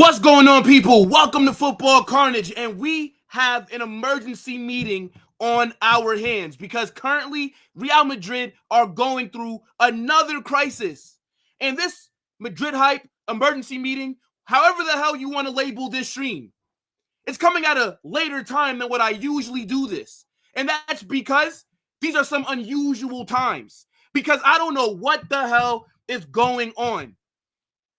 What's going on, people? Welcome to Football Carnage, and we have an emergency meeting on our hands because currently Real Madrid are going through another crisis. And this Madrid hype emergency meeting, however the hell you want to label this stream, it's coming at a later time than what I usually do this. And that's because these are some unusual times, because I don't know what the hell is going on.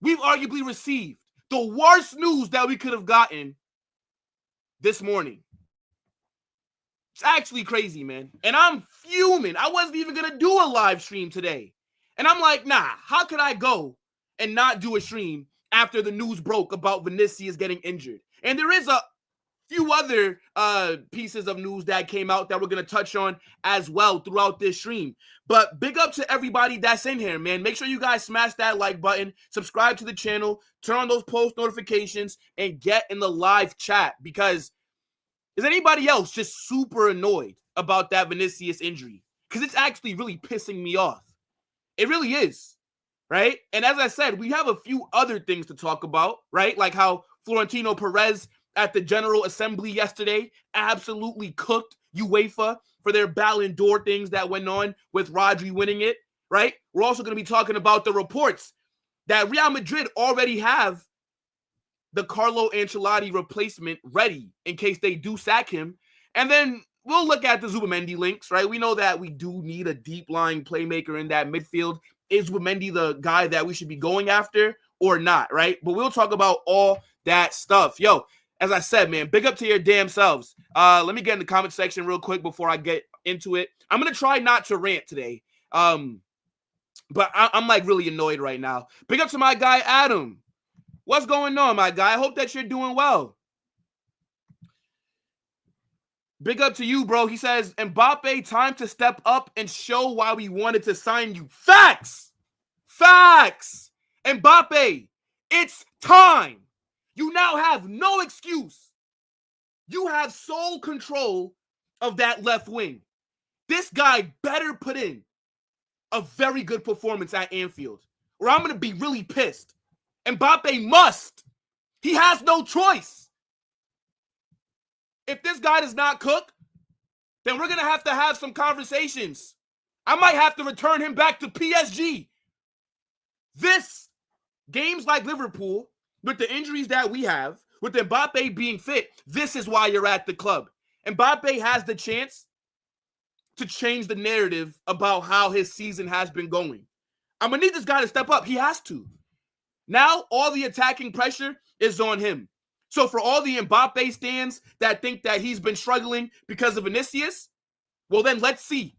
We've arguably received the worst news that we could have gotten this morning. It's actually crazy, man. And I'm fuming. I wasn't even going to do a live stream today. And I'm like, nah, how could I go and not do a stream after the news broke about Vinicius getting injured? And there is a few other pieces of news that came out that we're going to touch on as well throughout this stream. But big up to everybody that's in here, man. Make sure you guys smash that like button, subscribe to the channel, turn on those post notifications, and get in the live chat, because is anybody else just super annoyed about that Vinicius injury? Because it's actually really pissing me off. It really is, right? And as I said, we have a few other things to talk about, right? Like how Florentino Perez at the General Assembly yesterday absolutely cooked UEFA for their Ballon d'Or things that went on with Rodri winning it, right? We're also going to be talking about the reports that Real Madrid already have the Carlo Ancelotti replacement ready in case they do sack him. And then we'll look at the Zubimendi links, right? We know that we do need a deep-lying playmaker in that midfield. Is Zubimendi the guy that we should be going after or not, right? But we'll talk about all that stuff. Yo, as I said, man, big up to your damn selves. Let me get in the comment section real quick before I get into it. I'm going to try not to rant today, but I'm like really annoyed right now. Big up to my guy, Adam. What's going on, my guy? I hope that you're doing well. Big up to you, bro. He says, Mbappe, time to step up and show why we wanted to sign you. Facts! Facts! Mbappe, it's time. You now have no excuse. You have sole control of that left wing. This guy better put in a very good performance at Anfield, or I'm going to be really pissed. Mbappe must. He has no choice. If this guy does not cook, then we're going to have some conversations. I might have to return him back to PSG. Games like Liverpool, with the injuries that we have, with Mbappe being fit, this is why you're at the club. Mbappe has the chance to change the narrative about how his season has been going. I'm going to need this guy to step up. He has to. Now, all the attacking pressure is on him. So for all the Mbappe stands that think that he's been struggling because of Vinicius, well, then let's see.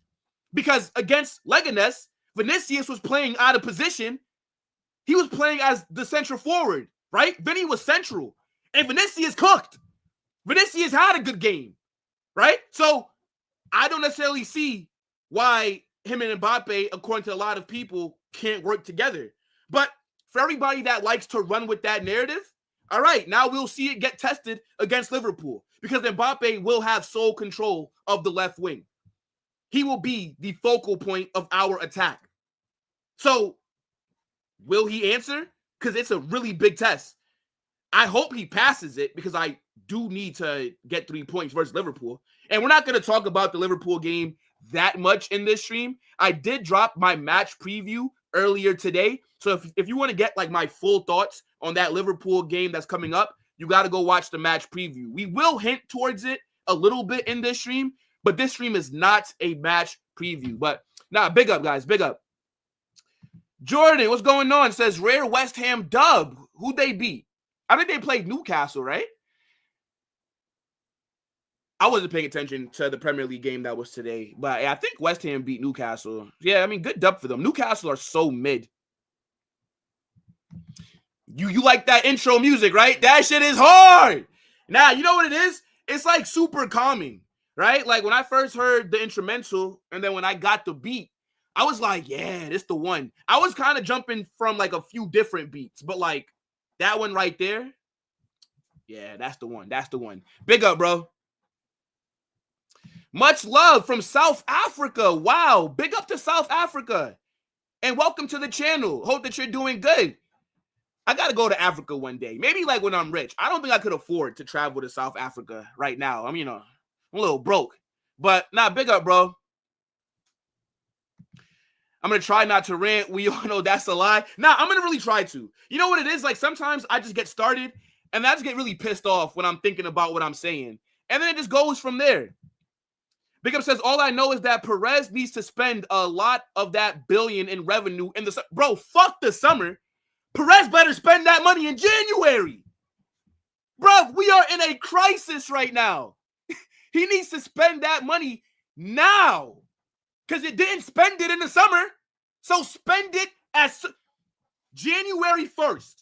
Because against Leganes, Vinicius was playing out of position. He was playing as the central forward, right? Vinny was central. And Vinicius cooked. Vinicius had a good game, right? So I don't necessarily see why him and Mbappe, according to a lot of people, can't work together. But for everybody that likes to run with that narrative, all right, now we'll see it get tested against Liverpool, because Mbappe will have sole control of the left wing. He will be the focal point of our attack. So will he answer? Because it's a really big test. I hope he passes it, because I do need to get 3 points versus Liverpool. And we're not going to talk about the Liverpool game that much in this stream. I did drop my match preview earlier today. So if you want to get like my full thoughts on that Liverpool game that's coming up, you got to go watch the match preview. We will hint towards it a little bit in this stream, but this stream is not a match preview. But nah, big up, guys. Big up. Jordan, what's going on? Says rare West Ham dub. Who'd they beat? I think they played Newcastle, right? I wasn't paying attention to the Premier League game that was today, but I think West Ham beat Newcastle. Yeah, I mean, good dub for them. Newcastle are so mid. You like that intro music, right? That shit is hard. Now, you know what it is? It's like super calming, right? Like when I first heard the instrumental and then when I got the beat, I was like, yeah, this the one. I was kind of jumping from like a few different beats, but like that one right there, yeah, that's the one. That's the one. Big up, bro. Much love from South Africa. Wow. Big up to South Africa. And welcome to the channel. Hope that you're doing good. I got to go to Africa one day. Maybe like when I'm rich. I don't think I could afford to travel to South Africa right now. I'm, I'm a little broke. But big up, bro. I'm going to try not to rant. We all know that's a lie. I'm going to really try to. You know what it is? Like sometimes I just get started and I just get really pissed off when I'm thinking about what I'm saying. And then it just goes from there. Big Up says, all I know is that Perez needs to spend a lot of that billion in revenue in the summer. Bro, fuck the summer. Perez better spend that money in January. Bro, we are in a crisis right now. He needs to spend that money now. Because it didn't spend it in the summer. So spend it as January 1st.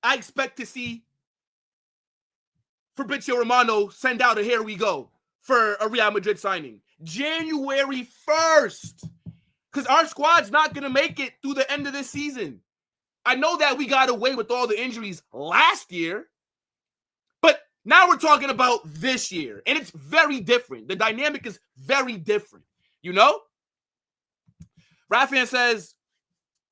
I expect to see Fabrizio Romano send out a here we go for a Real Madrid signing. January 1st. Because our squad's not going to make it through the end of this season. I know that we got away with all the injuries last year. But now we're talking about this year. And it's very different. The dynamic is very different. You know? Rafan says,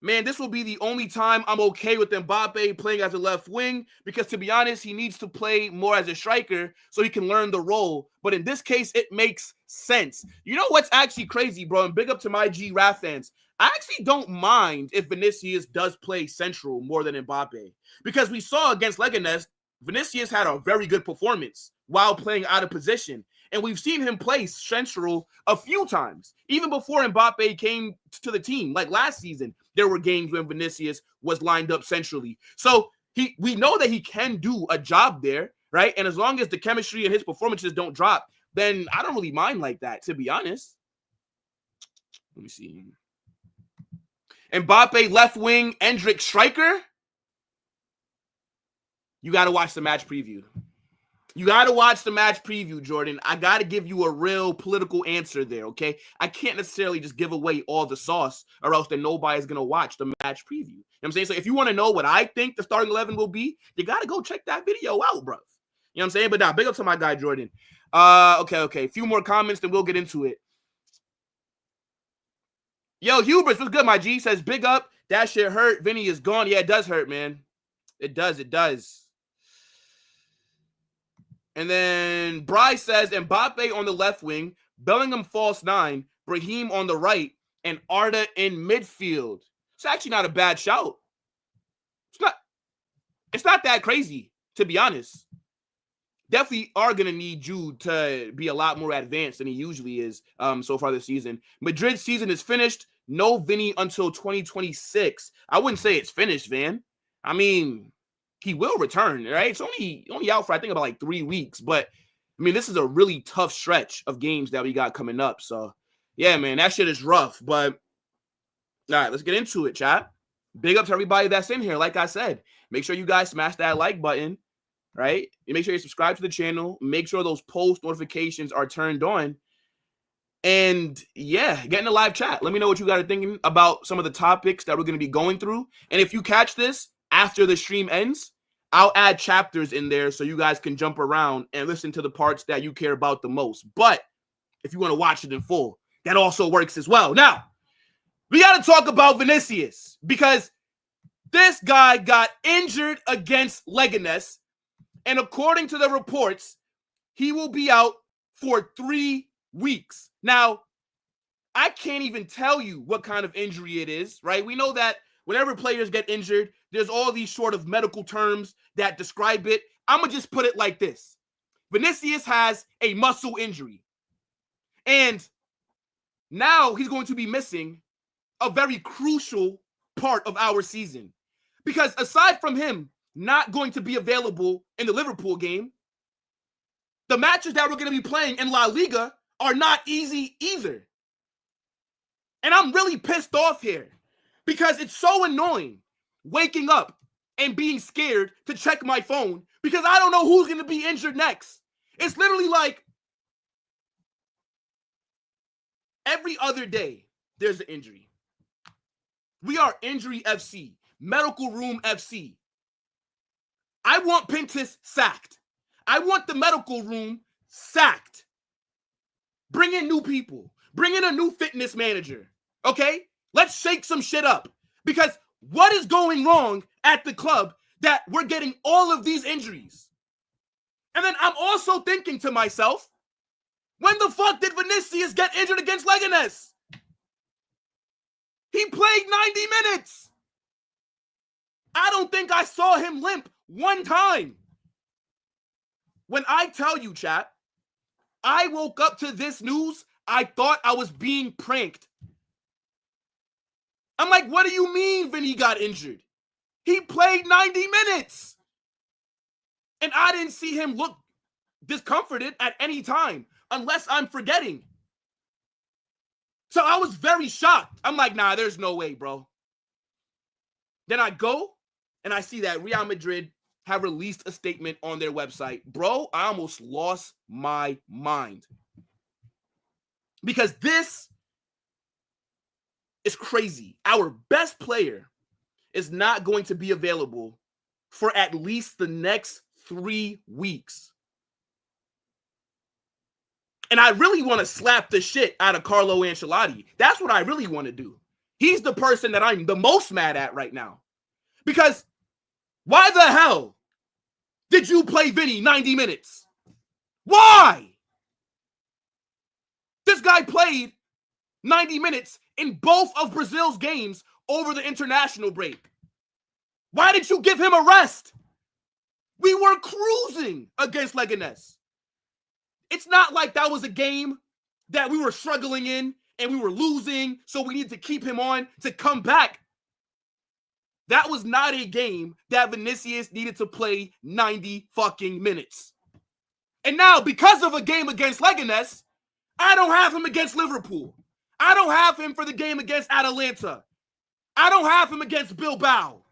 man, this will be the only time I'm okay with Mbappe playing as a left wing because, to be honest, he needs to play more as a striker so he can learn the role. But in this case, it makes sense. You know what's actually crazy, bro? And big up to my G Rafans. I actually don't mind if Vinicius does play central more than Mbappe because we saw against Leganes, Vinicius had a very good performance while playing out of position. And we've seen him play central a few times, even before Mbappe came to the team. Like last season, there were games when Vinicius was lined up centrally. So we know that he can do a job there, right? And as long as the chemistry and his performances don't drop, then I don't really mind like that, to be honest. Let me see. Mbappe left wing, Endrick striker. You got to watch the match preview. You got to watch the match preview, Jordan. I got to give you a real political answer there, okay? I can't necessarily just give away all the sauce or else then nobody's going to watch the match preview. You know what I'm saying? So if you want to know what I think the starting 11 will be, you got to go check that video out, bro. You know what I'm saying? But now, big up to my guy, Jordan. Okay. A few more comments, then we'll get into it. Yo, Hubris, what's good, my G? Says, big up. That shit hurt. Vinny is gone. Yeah, it does hurt, man. It does. And then Bryce says Mbappe on the left wing, Bellingham false 9, Brahim on the right, and Arda in midfield. It's actually not a bad shout. It's not that crazy, to be honest. Definitely are going to need Jude to be a lot more advanced than he usually is so far this season. Madrid's season is finished. No Vini until 2026. I wouldn't say it's finished, Van. I mean, he will return, right? It's only out for, I think, about like 3 weeks. But, I mean, this is a really tough stretch of games that we got coming up. So, yeah, man, that shit is rough. But, all right, let's get into it, chat. Big up to everybody that's in here. Like I said, make sure you guys smash that like button, right? And make sure you subscribe to the channel. Make sure those post notifications are turned on. And, yeah, get in the live chat. Let me know what you guys are thinking about some of the topics that we're going to be going through. And if you catch this after the stream ends, I'll add chapters in there so you guys can jump around and listen to the parts that you care about the most. But if you want to watch it in full, that also works as well. Now, we got to talk about Vinicius because this guy got injured against Leganes. And according to the reports, he will be out for 3 weeks. Now, I can't even tell you what kind of injury it is, right? We know that whenever players get injured, there's all these sort of medical terms that describe it. I'm going to just put it like this. Vinicius has a muscle injury. And now he's going to be missing a very crucial part of our season. Because aside from him not going to be available in the Liverpool game, the matches that we're going to be playing in La Liga are not easy either. And I'm really pissed off here because it's so annoying waking up and being scared to check my phone because I don't know who's going to be injured next. It's literally like every other day there's an injury. We are Injury FC, Medical Room FC. I want Pintus sacked. I want the medical room sacked. Bring in new people. Bring in a new fitness manager. Okay? Let's shake some shit up. Because what is going wrong at the club that we're getting all of these injuries. And then I'm also thinking to myself, when the fuck did Vinicius get injured against Leganes? He played 90 minutes. I don't think I saw him limp one time. When I tell you, chat, I woke up to this news, I thought I was being pranked. I'm like, what do you mean Vinny got injured? He played 90 minutes. And I didn't see him look discomforted at any time, unless I'm forgetting. So I was very shocked. I'm like, nah, there's no way, bro. Then I go and I see that Real Madrid have released a statement on their website. Bro, I almost lost my mind. Because this is crazy. Our best player is not going to be available for at least the next 3 weeks. And I really want to slap the shit out of Carlo Ancelotti. That's what I really want to do. He's the person that I'm the most mad at right now. Because why the hell did you play Vinny 90 minutes? Why? This guy played 90 minutes in both of Brazil's games over the international break. Why did you give him a rest? We were cruising against Leganes. It's not like that was a game that we were struggling in and we were losing, so we needed to keep him on to come back. That was not a game that Vinicius needed to play 90 fucking minutes. And now, because of a game against Leganes, I don't have him against Liverpool. I don't have him for the game against Atalanta. I don't have him against Bilbao.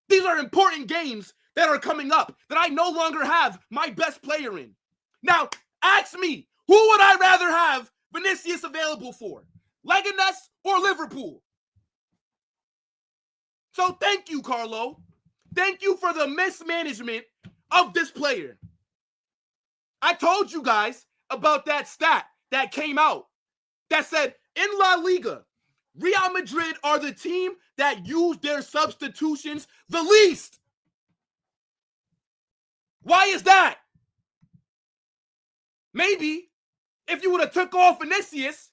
These are important games that are coming up that I no longer have my best player in. Now, ask me, who would I rather have Vinicius available for? Leganes or Liverpool? So thank you, Carlo. Thank you for the mismanagement of this player. I told you guys about that stat that came out that said in La Liga, Real Madrid are the team that use their substitutions the least. Why is that? Maybe if you would have took off Vinicius,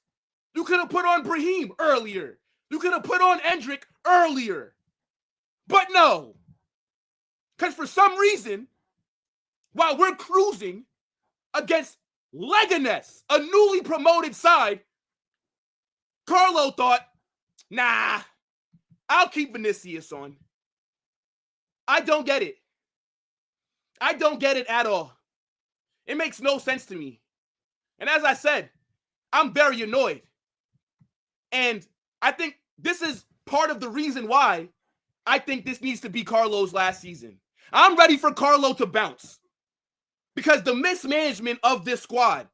you could have put on Brahim earlier. You could have put on Endrick earlier. But no. Because for some reason, while we're cruising against Leganes, a newly promoted side, Carlo thought, nah, I'll keep Vinicius on. I don't get it. I don't get it at all. It makes no sense to me. And as I said, I'm very annoyed. And I think this is part of the reason why I think this needs to be Carlo's last season. I'm ready for Carlo to bounce. Because the mismanagement of this squad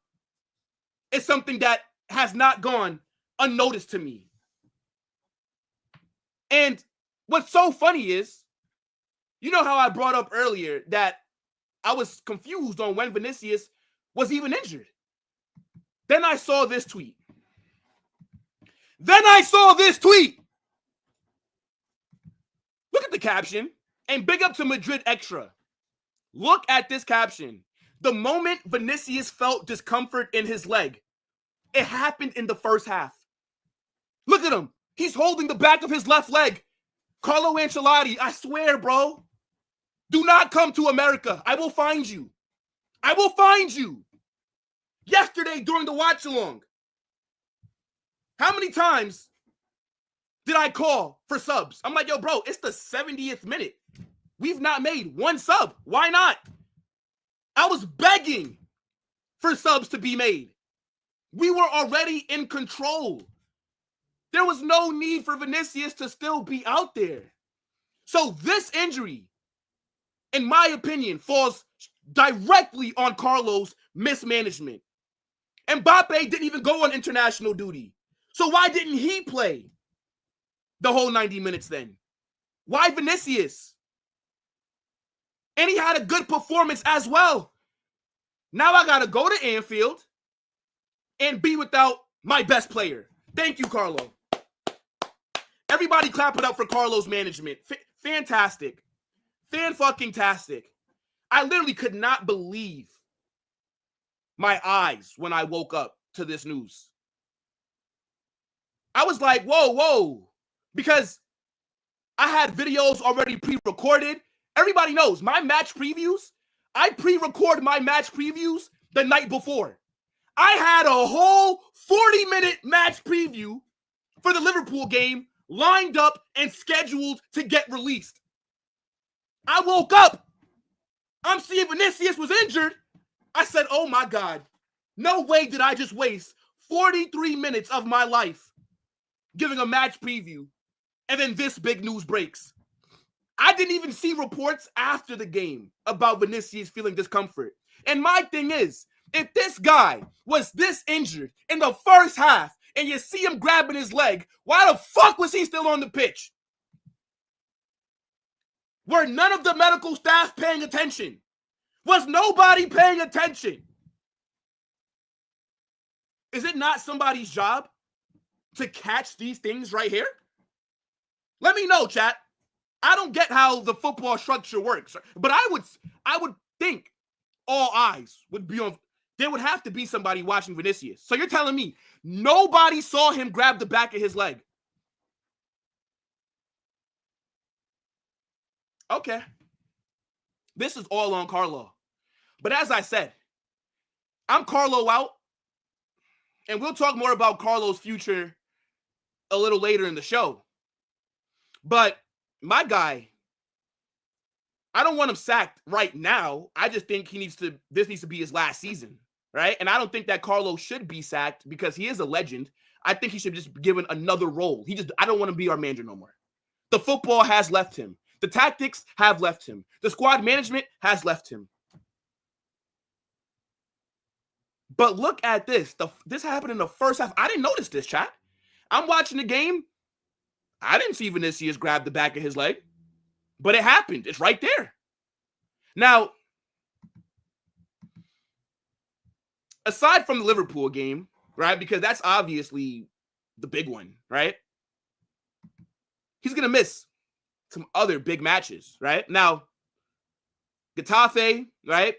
is something that has not gone unnoticed to me. And what's so funny is, you know how I brought up earlier that I was confused on when Vinicius was even injured. Then I saw this tweet. Look at the caption. And big up to Madrid Extra. Look at this caption. The moment Vinicius felt discomfort in his leg, it happened in the first half. Look at him. He's holding the back of his left leg. Carlo Ancelotti, I swear, bro. Do not come to America. I will find you. I will find you. Yesterday during the watch-along, how many times did I call for subs? I'm like, yo, bro, it's the 70th minute. We've not made one sub. Why not? I was begging for subs to be made. We were already in control. There was no need for Vinicius to still be out there. So this injury, in my opinion, falls directly on Carlo's mismanagement. Mbappe didn't even go on international duty. So why didn't he play the whole 90 minutes then? Why Vinicius? And he had a good performance as well. Now I got to go to Anfield and be without my best player. Thank you, Carlo. Everybody clap it up for Carlo's management. Fantastic. Fan-fucking-tastic. I literally could not believe my eyes when I woke up to this news. I was like, whoa. Because I had videos already pre-recorded. Everybody knows my match previews. I pre-record my match previews the night before. I had a whole 40-minute match preview for the Liverpool game lined up and scheduled to get released. I woke up. I'm seeing Vinicius was injured. I said, oh my God, no way did I just waste 43 minutes of my life giving a match preview, and then this big news breaks. I didn't even see reports after the game about Vinicius feeling discomfort. And my thing is, if this guy was this injured in the first half and you see him grabbing his leg, why the fuck was he still on the pitch? Were none of the medical staff paying attention? Was nobody paying attention? Is it not somebody's job to catch these things right here? Let me know, chat. I don't get how the football structure works, but I would think all eyes would be on. There would have to be somebody watching Vinicius. So you're telling me nobody saw him grab the back of his leg? Okay. This is all on Carlo. But as I said, I'm Carlo out. And we'll talk more about Carlo's future a little later in the show. But my guy, I don't want him sacked right now. I just think this needs to be his last season, right? And I don't think that Carlo should be sacked because he is a legend. I think he should just be given another role. I don't want to be our manager no more. The football has left him. The tactics have left him. The squad management has left him. But look at this. This happened in the first half. I didn't notice this, chat. I'm watching the game. I didn't see Vinicius grab the back of his leg. But it happened. It's right there. Now, aside from the Liverpool game, right, because that's obviously the big one, right? He's going to miss some other big matches, right? Now, Getafe, right?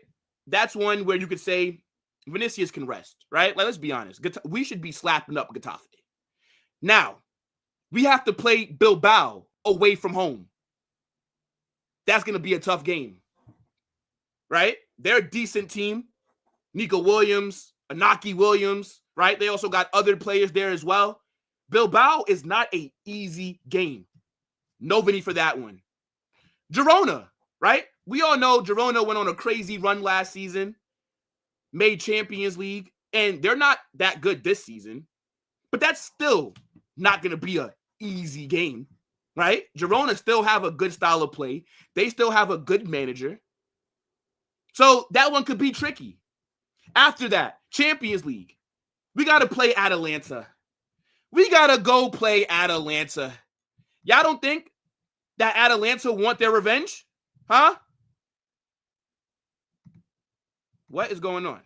That's one where you could say Vinicius can rest, right? Like, let's be honest. We should be slapping up Getafe. Now, we have to play Bilbao away from home. That's going to be a tough game, right? They're a decent team. Nico Williams, Inaki Williams, right? They also got other players there as well. Bilbao is not an easy game. No Vini for that one. Girona, right? We all know Girona went on a crazy run last season, made Champions League, and they're not that good this season, but that's still not going to be an easy game, right? Girona still have a good style of play. They still have a good manager. So that one could be tricky. After that, Champions League. We got to play Atalanta. We got to go play Atalanta. Y'all don't think that Atalanta want their revenge? Huh? What is going on?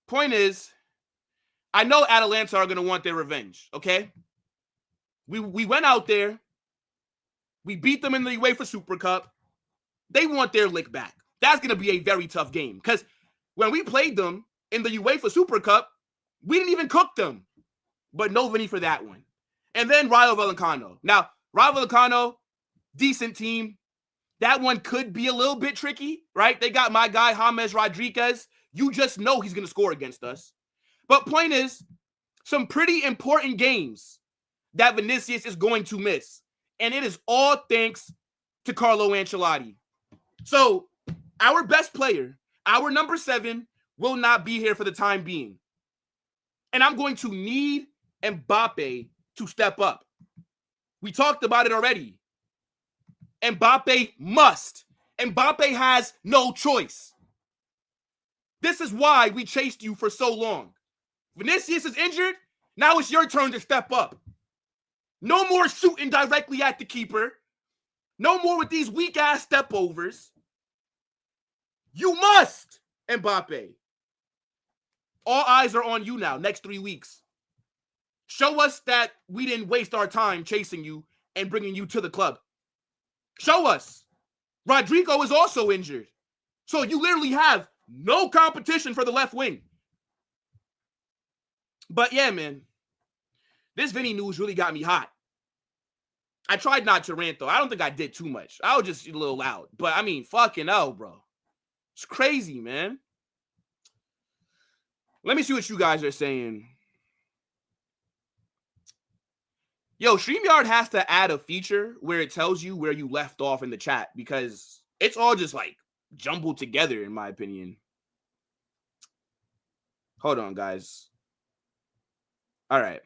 Point is, I know Atalanta are going to want their revenge, okay? We went out there. We beat them in the UEFA Super Cup. They want their lick back. That's going to be a very tough game because when we played them in the UEFA Super Cup, we didn't even cook them. But no Vini for that one. And then Rayo Vallecano. Now, Rayo Vallecano, decent team. That one could be a little bit tricky, right? They got my guy, James Rodriguez. You just know he's going to score against us. But point is, some pretty important games that Vinicius is going to miss. And it is all thanks to Carlo Ancelotti. So, our best player, our number 7, will not be here for the time being. And I'm going to need Mbappe to step up. We talked about it already. Mbappe must. Mbappe has no choice. This is why we chased you for so long. Vinicius is injured. Now it's your turn to step up. No more shooting directly at the keeper. No more with these weak-ass step-overs. You must, Mbappe. All eyes are on you now, next 3 weeks. Show us that we didn't waste our time chasing you and bringing you to the club. Show us. Rodrigo is also injured. So you literally have no competition for the left wing. But yeah, man, this Vini news really got me hot. I tried not to rant, though. I don't think I did too much. I was just a little loud. But, I mean, fucking hell, bro. It's crazy, man. Let me see what you guys are saying. Yo, StreamYard has to add a feature where it tells you where you left off in the chat because it's all just, like, jumbled together, in my opinion. Hold on, guys. All right.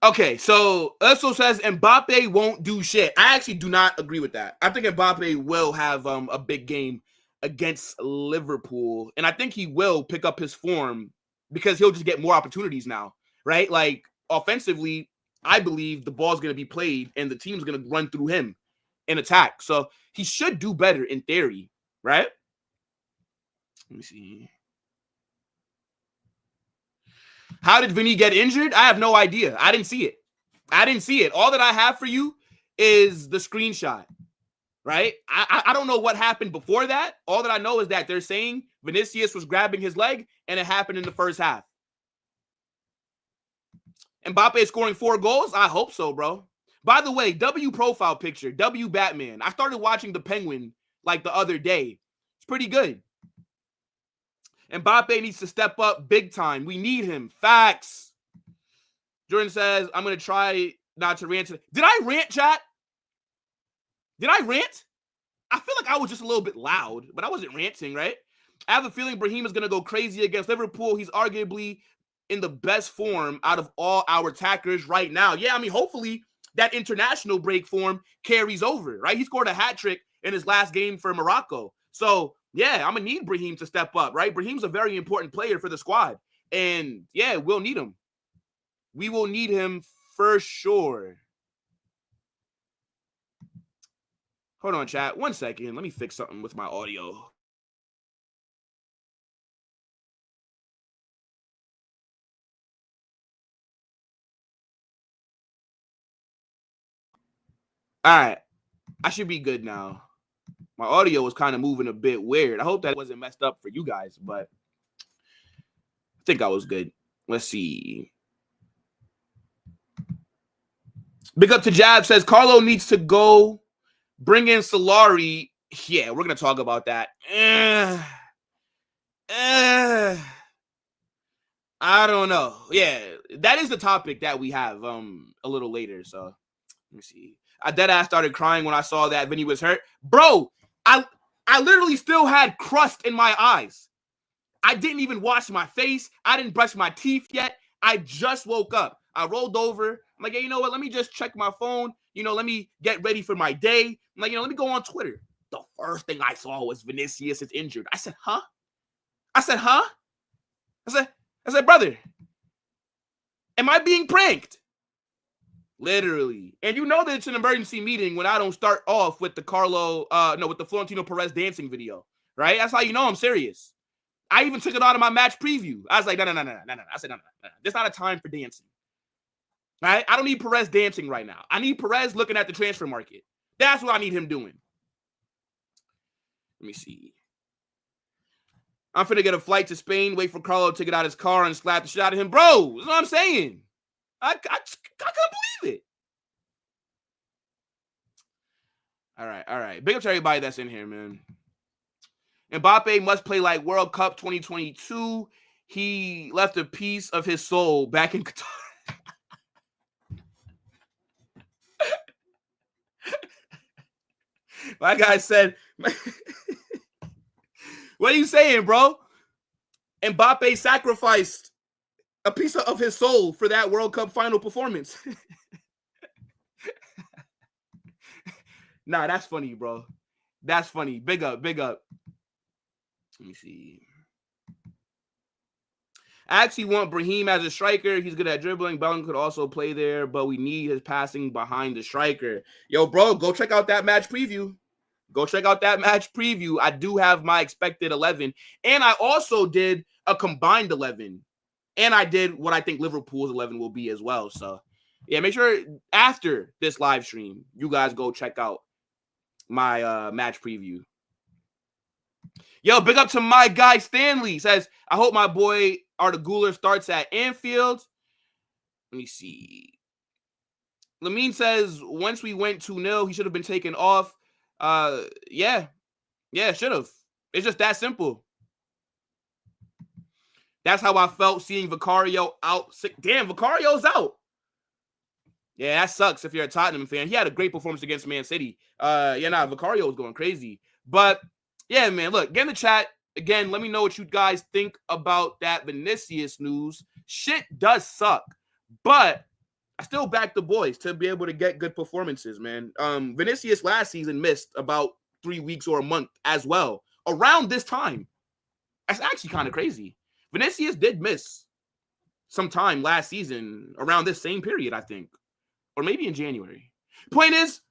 Okay, so Esso says Mbappe won't do shit. I actually do not agree with that. I think Mbappe will have a big game against Liverpool, and I think he will pick up his form because he'll just get more opportunities now, right? Like, offensively, I believe the ball's going to be played and the team's going to run through him in attack. So he should do better in theory, right? Let me see. How did Vini get injured? I have no idea. I didn't see it. All that I have for you is the screenshot, right? I don't know what happened before that. All that I know is that they're saying Vinicius was grabbing his leg, and it happened in the first half. Mbappe scoring 4 goals? I hope so, bro. By the way, W profile picture, W Batman. I started watching The Penguin like the other day. It's pretty good. Mbappe needs to step up big time. We need him. Facts. Jordan says, I'm going to try not to rant today. Did I rant, chat? Did I rant? I feel like I was just a little bit loud, but I wasn't ranting, right? I have a feeling Brahim is going to go crazy against Liverpool. He's arguably in the best form out of all our attackers right now. Yeah, I mean, hopefully that international break form carries over, right? He scored a hat trick in his last game for Morocco. So, yeah, I'm going to need Brahim to step up, right? Brahim's a very important player for the squad. And, yeah, we'll need him. We will need him for sure. Hold on, chat. 1 second. Let me fix something with my audio. All right. I should be good now. My audio was kind of moving a bit weird. I hope that wasn't messed up for you guys, but I think I was good. Let's see. Big up to Jab says Carlo needs to go bring in Solari. Yeah, we're going to talk about that. I don't know. Yeah, that is the topic that we have a little later. So let me see. I deadass started crying when I saw that Vini was hurt. Bro, I literally still had crust in my eyes. I didn't even wash my face. I didn't brush my teeth yet. I just woke up. I rolled over. I'm like, hey, you know what? Let me just check my phone. You know, let me get ready for my day. I'm like, you know, let me go on Twitter. The first thing I saw was Vinicius is injured. I said, huh? I said, brother, am I being pranked? Literally. And you know that it's an emergency meeting when I don't start off with the with the Florentino Perez dancing video, right? That's how you know I'm serious. I even took it out of my match preview. I was like, no. I said, no. There's not a time for dancing. Right? I don't need Perez dancing right now. I need Perez looking at the transfer market. That's what I need him doing. Let me see. I'm finna get a flight to Spain, wait for Carlo to get out his car and slap the shit out of him. Bro, that's what I'm saying. I couldn't believe it. All right. Big up to everybody that's in here, man. Mbappe must play like World Cup 2022. He left a piece of his soul back in Qatar. My guy said, what are you saying, bro? Mbappe sacrificed a piece of his soul for that World Cup final performance. Nah, that's funny, bro. That's funny. Big up. Let me see. I actually want Brahim as a striker. He's good at dribbling. Ballon could also play there, but we need his passing behind the striker. Yo, bro, go check out that match preview. Go check out that match preview. I do have my expected 11. And I also did a combined 11. And I did what I think Liverpool's 11 will be as well. So, yeah, make sure after this live stream, you guys go check out my match preview. Yo, big up to my guy Stanley. Says, I hope my boy Arda Güler starts at Anfield. Let me see. Lamine says, once we went 2-0, he should have been taken off. Yeah, should have. It's just that simple. That's how I felt seeing Vicario out. Damn, Vicario's out. Yeah, that sucks if you're a Tottenham fan. He had a great performance against Man City. Vicario was going crazy. But, yeah, man, look, get in the chat. Again, let me know what you guys think about that Vinicius news. Shit does suck. But I still back the boys to be able to get good performances, man. Vinicius last season missed about 3 weeks or a month as well. Around this time. That's actually kind of crazy. Vinicius did miss some time last season around this same period, I think. Or maybe in January. Point is,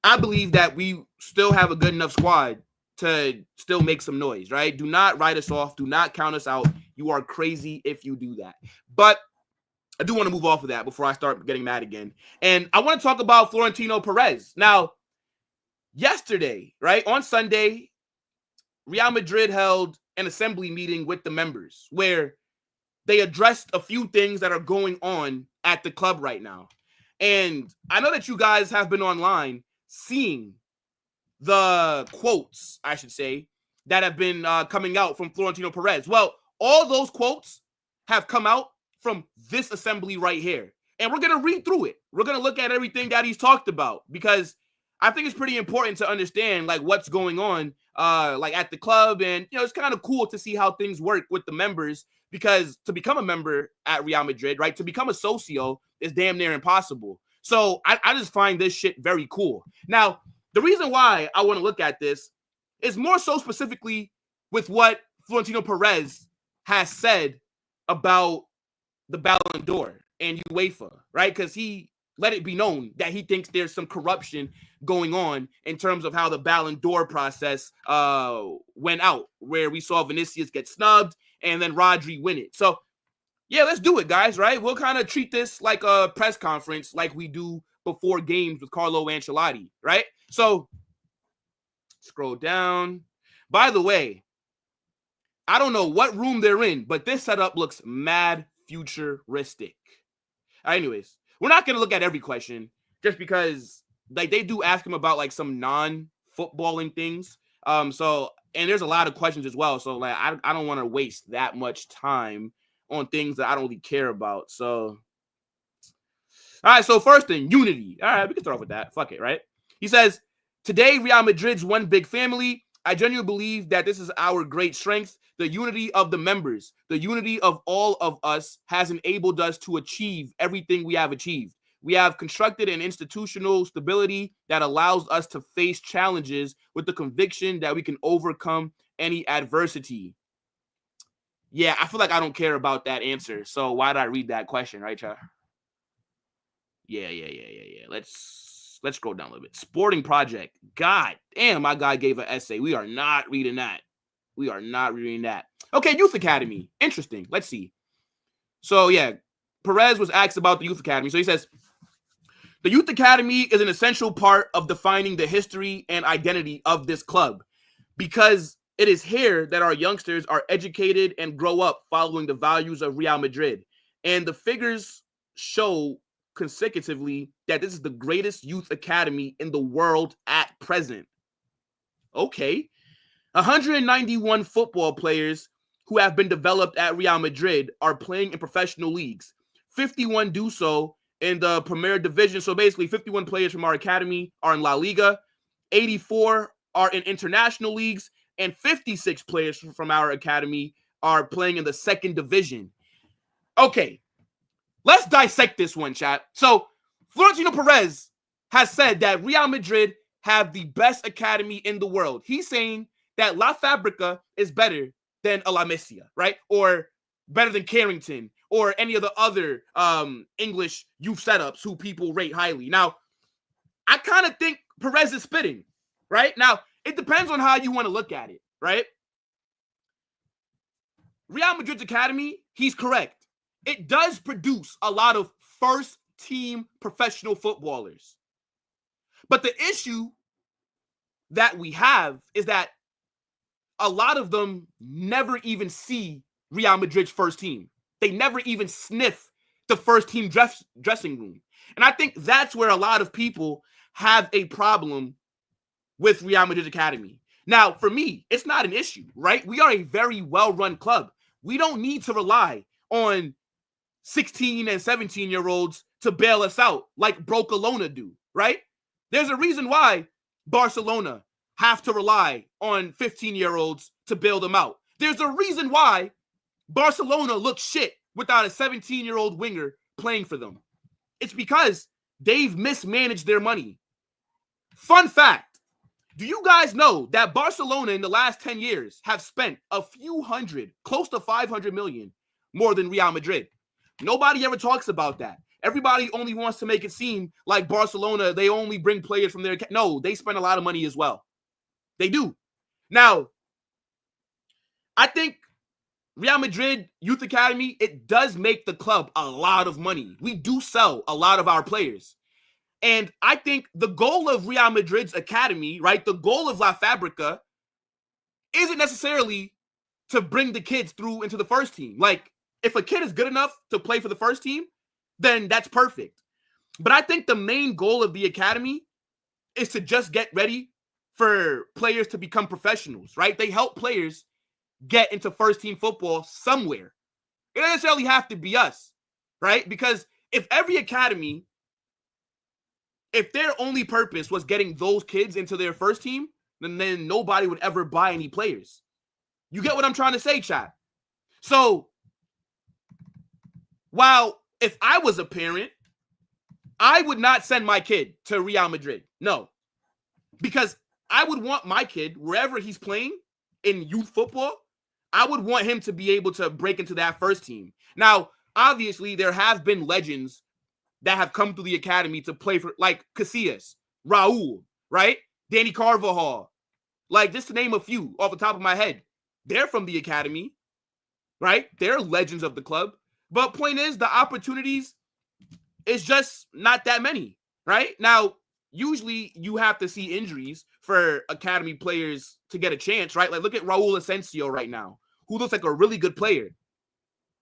I believe that we still have a good enough squad to still make some noise, right? Do not write us off. Do not count us out. You are crazy if you do that. But I do want to move off of that before I start getting mad again. And I want to talk about Florentino Perez. Now, yesterday, right, on Sunday, Real Madrid held an assembly meeting with the members where they addressed a few things that are going on at the club right now. And I know that you guys have been online seeing the quotes, I should say, that have been coming out from Florentino Perez. Well, all those quotes have come out from this assembly right here. And we're going to read through it. We're going to look at everything that he's talked about because I think it's pretty important to understand like what's going on like at the club. And, you know, it's kind of cool to see how things work with the members because to become a member at Real Madrid, right, to become a socio is damn near impossible. So I just find this shit very cool. Now, the reason why I want to look at this is more so specifically with what Florentino Perez has said about the Ballon d'Or and UEFA, right? Because he let it be known that he thinks there's some corruption going on in terms of how the Ballon d'Or process went out, where we saw Vinicius get snubbed and then Rodri win it. So, yeah, let's do it, guys, right? We'll kind of treat this like a press conference like we do before games with Carlo Ancelotti, right? So, scroll down. By the way, I don't know what room they're in, but this setup looks mad futuristic. Anyways, we're not going to look at every question just because like they do ask him about like some non-footballing things. And there's a lot of questions as well. So like I don't want to waste that much time on things that I don't really care about. So, all right. So first thing, unity. All right, we can start off with that. Fuck it, right? He says, today Real Madrid's one big family. I genuinely believe that this is our great strength. The unity of the members, the unity of all of us has enabled us to achieve everything we have achieved. We have constructed an institutional stability that allows us to face challenges with the conviction that we can overcome any adversity. Yeah, I feel like I don't care about that answer. So why did I read that question, right, Chad? Yeah. Let's scroll down a little bit. Sporting project. God damn, my guy gave an essay. We are not reading that. We are not reading that. Okay, Youth Academy. Interesting. Let's see. So, yeah, Perez was asked about the Youth Academy. So he says, the Youth Academy is an essential part of defining the history and identity of this club because it is here that our youngsters are educated and grow up following the values of Real Madrid. And the figures show consecutively that this is the greatest youth academy in the world at present. Okay. 191 football players who have been developed at Real Madrid are playing in professional leagues. 51 do so in the Premier Division. So basically 51 players from our academy are in La Liga. 84 are in international leagues. And 56 players from our academy are playing in the second division. Okay, let's dissect this one, chat. So Florentino Perez has said that Real Madrid have the best academy in the world. He's saying that La Fabrica is better than La Masia, right? Or better than Carrington or any of the other English youth setups who people rate highly. Now, I kind of think Perez is spitting right? Now, it depends on how you want to look at it, right? Real Madrid's academy, he's correct. It does produce a lot of first-team professional footballers. But the issue that we have is that a lot of them never even see Real Madrid's first team. They never even sniff the first team dressing room. And I think that's where a lot of people have a problem with Real Madrid's academy. Now, for me, it's not an issue, right? We are a very well-run club. We don't need to rely on 16 and 17-year-olds to bail us out like Barcelona do, right? There's a reason why Barcelona have to rely on 15-year-olds to bail them out. There's a reason why Barcelona looks shit without a 17-year-old winger playing for them. It's because they've mismanaged their money. Fun fact, do you guys know that Barcelona in the last 10 years have spent a few hundred, close to 500 million more than Real Madrid? Nobody ever talks about that. Everybody only wants to make it seem like Barcelona, they only bring players from their... No, they spend a lot of money as well. They do. Now, I think Real Madrid Youth Academy, it does make the club a lot of money. We do sell a lot of our players. And I think the goal of Real Madrid's academy, right, the goal of La Fabrica isn't necessarily to bring the kids through into the first team. Like, if a kid is good enough to play for the first team, then that's perfect. But I think the main goal of the academy is to just get ready for players to become professionals, right? They help players get into first team football somewhere. It doesn't necessarily have to be us, right? Because if every academy, if their only purpose was getting those kids into their first team, then nobody would ever buy any players. You get what I'm trying to say, chat? So, while if I was a parent, I would not send my kid to Real Madrid. No. Because I would want my kid, wherever he's playing in youth football, I would want him to be able to break into that first team. Now, obviously, there have been legends that have come through the academy to play for, like Casillas, Raul, right? Danny Carvajal. Like, just to name a few off the top of my head. They're from the academy, right? They're legends of the club. But point is, the opportunities is just not that many, right? Now, usually you have to see injuries for academy players to get a chance, right? Like, look at Raul Asensio right now, who looks like a really good player.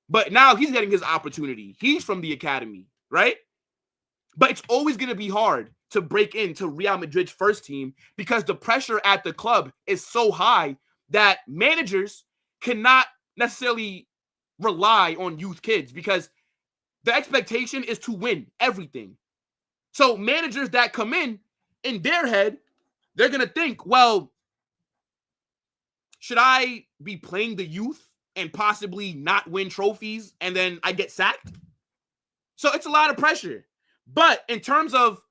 But now he's getting his opportunity. He's from the academy, right? But it's always going to be hard to break into Real Madrid's first team because the pressure at the club is so high that managers cannot necessarily rely on youth kids because the expectation is to win everything. So managers that come in their head, they're going to think, well, should I be playing the youth and possibly not win trophies and then I get sacked? So it's a lot of pressure. But in terms of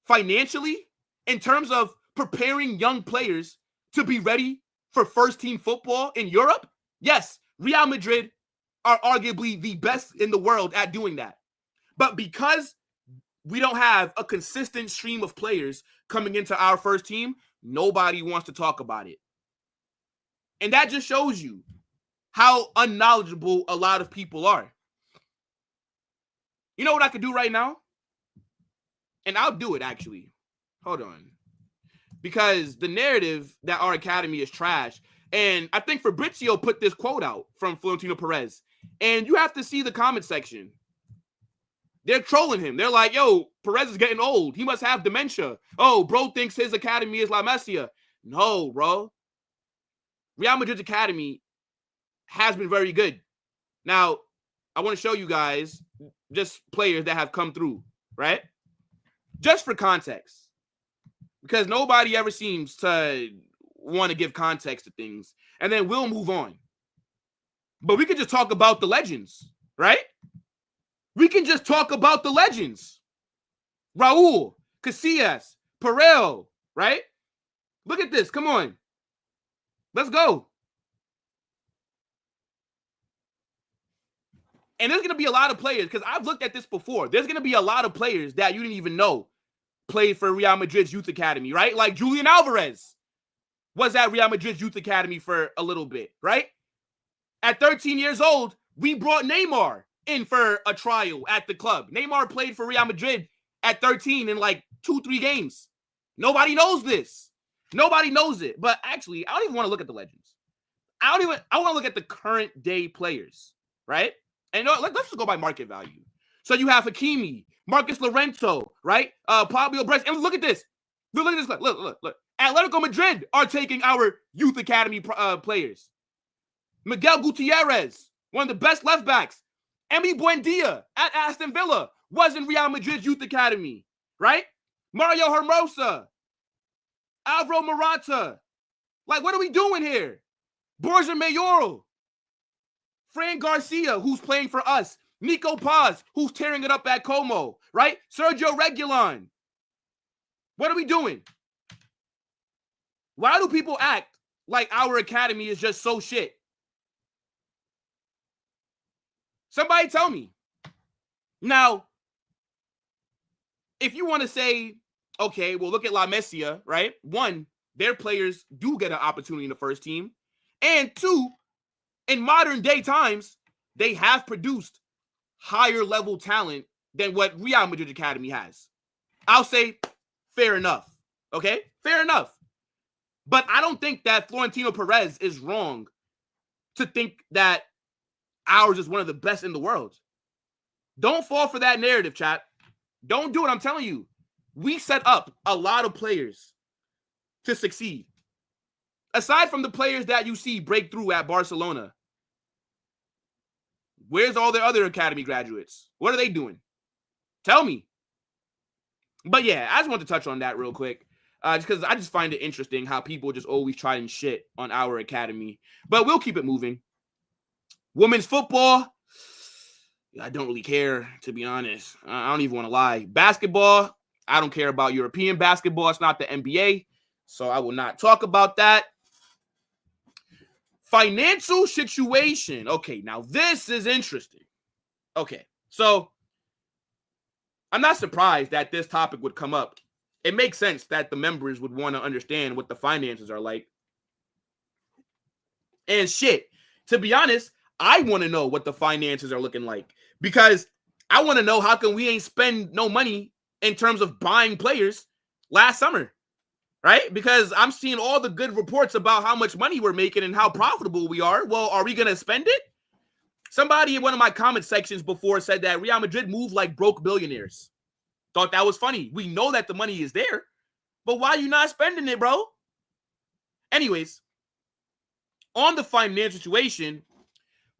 financially, in terms of preparing young players to be ready for first team football in Europe, yes, Real Madrid are arguably the best in the world at doing that. But because we don't have a consistent stream of players coming into our first team, nobody wants to talk about it. And that just shows you how unknowledgeable a lot of people are. You know what I could do right now? And I'll do it, actually. Hold on. Because the narrative that our academy is trash. And I think Fabrizio put this quote out from Florentino Perez. And you have to see the comment section. They're trolling him. They're like, yo, Perez is getting old. He must have dementia. Oh, bro thinks his academy is La Masia. No, bro. Real Madrid's academy has been very good. Now, I want to show you guys just players that have come through, right? Just for context. Because nobody ever seems to want to give context to things. And then we'll move on. But we could just talk about the legends, right? We can just talk about the legends. Raul, Casillas, Perel, right? Look at this. Come on. Let's go. And there's going to be a lot of players, because I've looked at this before. There's going to be a lot of players that you didn't even know played for Real Madrid's youth academy, right? Like Julian Alvarez was at Real Madrid's youth academy for a little bit, right? At 13 years old, we brought Neymar in for a trial at the club. Neymar played for Real Madrid at 13 in like 2-3 games. Nobody knows this. Nobody knows it. But actually, I don't even want to look at the legends. I want to look at the current day players, right? And let's just go by market value. So you have Hakimi, Marcus Llorente, right? Pablo Bres. And look at this. Look at this. Look. Atletico Madrid are taking our youth academy players. Miguel Gutierrez, one of the best left backs. Emi Buendia at Aston Villa was in Real Madrid's youth academy, right? Mario Hermosa, Alvaro Morata. Like, what are we doing here? Borja Mayoral, Fran Garcia, who's playing for us. Nico Paz, who's tearing it up at Como, right? Sergio Reguilon. What are we doing? Why do people act like our academy is just so shit? Somebody tell me. Now, if you want to say, okay, well, look at La Masia, right? One, their players do get an opportunity in the first team. And two, in modern day times, they have produced higher level talent than what Real Madrid Academy has. I'll say, fair enough. Okay? Fair enough. But I don't think that Florentino Perez is wrong to think that ours is one of the best in the world. Don't fall for that narrative, chat. Don't do it. I'm telling you. We set up a lot of players to succeed. Aside from the players that you see break through at Barcelona, where's all their other academy graduates? What are they doing? Tell me. But yeah, I just want to touch on that real quick. Just because I just find it interesting how people just always try and shit on our academy. But we'll keep it moving. Women's football, I don't really care, to be honest. I don't even want to lie. Basketball, I don't care about European basketball. It's not the NBA, so I will not talk about that. Financial situation. Okay, now this is interesting. Okay, so I'm not surprised that this topic would come up. It makes sense that the members would want to understand what the finances are like. And shit, to be honest, I want to know what the finances are looking like because I want to know how come we ain't spend no money in terms of buying players last summer, right? Because I'm seeing all the good reports about how much money we're making and how profitable we are. Well, are we going to spend it? Somebody in one of my comment sections before said that Real Madrid moved like broke billionaires. Thought that was funny. We know that the money is there, but why are you not spending it, bro? Anyways, on the financial situation,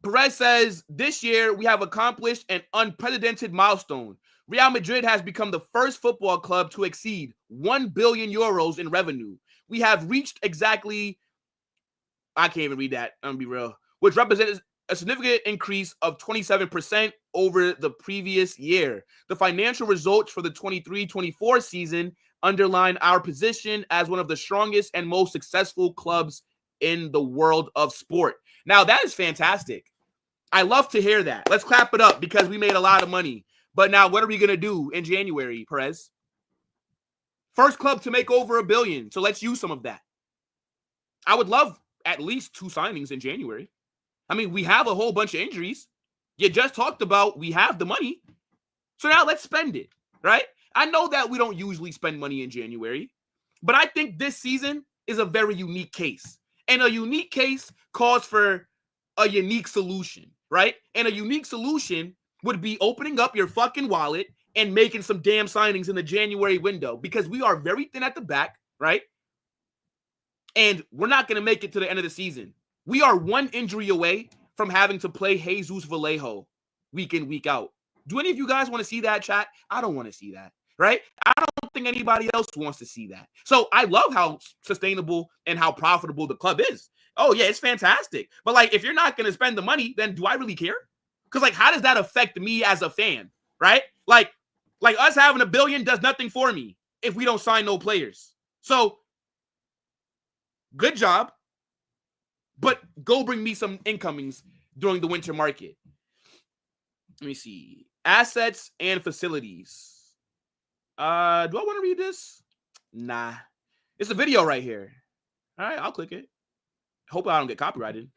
Perez says, this year we have accomplished an unprecedented milestone. Real Madrid has become the first football club to exceed 1 billion euros in revenue. We have reached exactly, I can't even read that, I'm gonna be real, which represents a significant increase of 27% over the previous year. The financial results for the 23-24 season underline our position as one of the strongest and most successful clubs in the world of sport. Now, that is fantastic. I love to hear that. Let's clap it up because we made a lot of money. But now what are we going to do in January, Perez? First club to make over $1 billion. So let's use some of that. I would love at least 2 signings in January. I mean, we have a whole bunch of injuries. You just talked about we have the money. So now let's spend it, right? I know that we don't usually spend money in January, but I think this season is a very unique case. And a unique case calls for a unique solution, right? And a unique solution would be opening up your fucking wallet and making some damn signings in the January window because we are very thin at the back, right? And we're not going to make it to the end of the season. We are 1 injury away from having to play Jesus Vallejo week in, week out. Do any of you guys want to see that, chat? I don't want to see that, right? I don't think anybody else wants to see that. So I love how sustainable and how profitable the club is. Oh, yeah, it's fantastic. But, like, if you're not going to spend the money, then do I really care? Because, like, how does that affect me as a fan, right? Like us having $1 billion does nothing for me if we don't sign no players. So, good job. But go bring me some incomings during the winter market. Let me see. Assets and facilities. Do I want to read this? Nah. It's a video right here. All right, I'll click it. Hope I don't get copyrighted.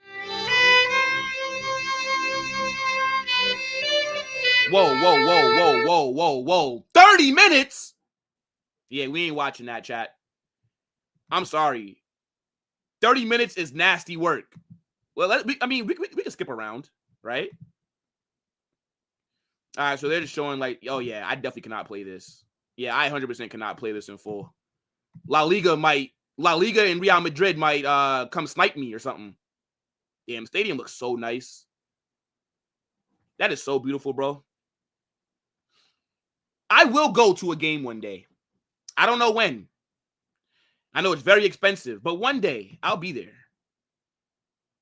Whoa. 30 minutes? Yeah, we ain't watching that, chat. I'm sorry. 30 minutes is nasty work. Well, we can skip around, right? All right, so they're just showing like, oh, yeah, I definitely cannot play this. Yeah, I 100% cannot play this in full. La Liga and Real Madrid might come snipe me or something. Damn, stadium looks so nice. That is so beautiful, bro. I will go to a game one day. I don't know when. I know it's very expensive, but one day I'll be there.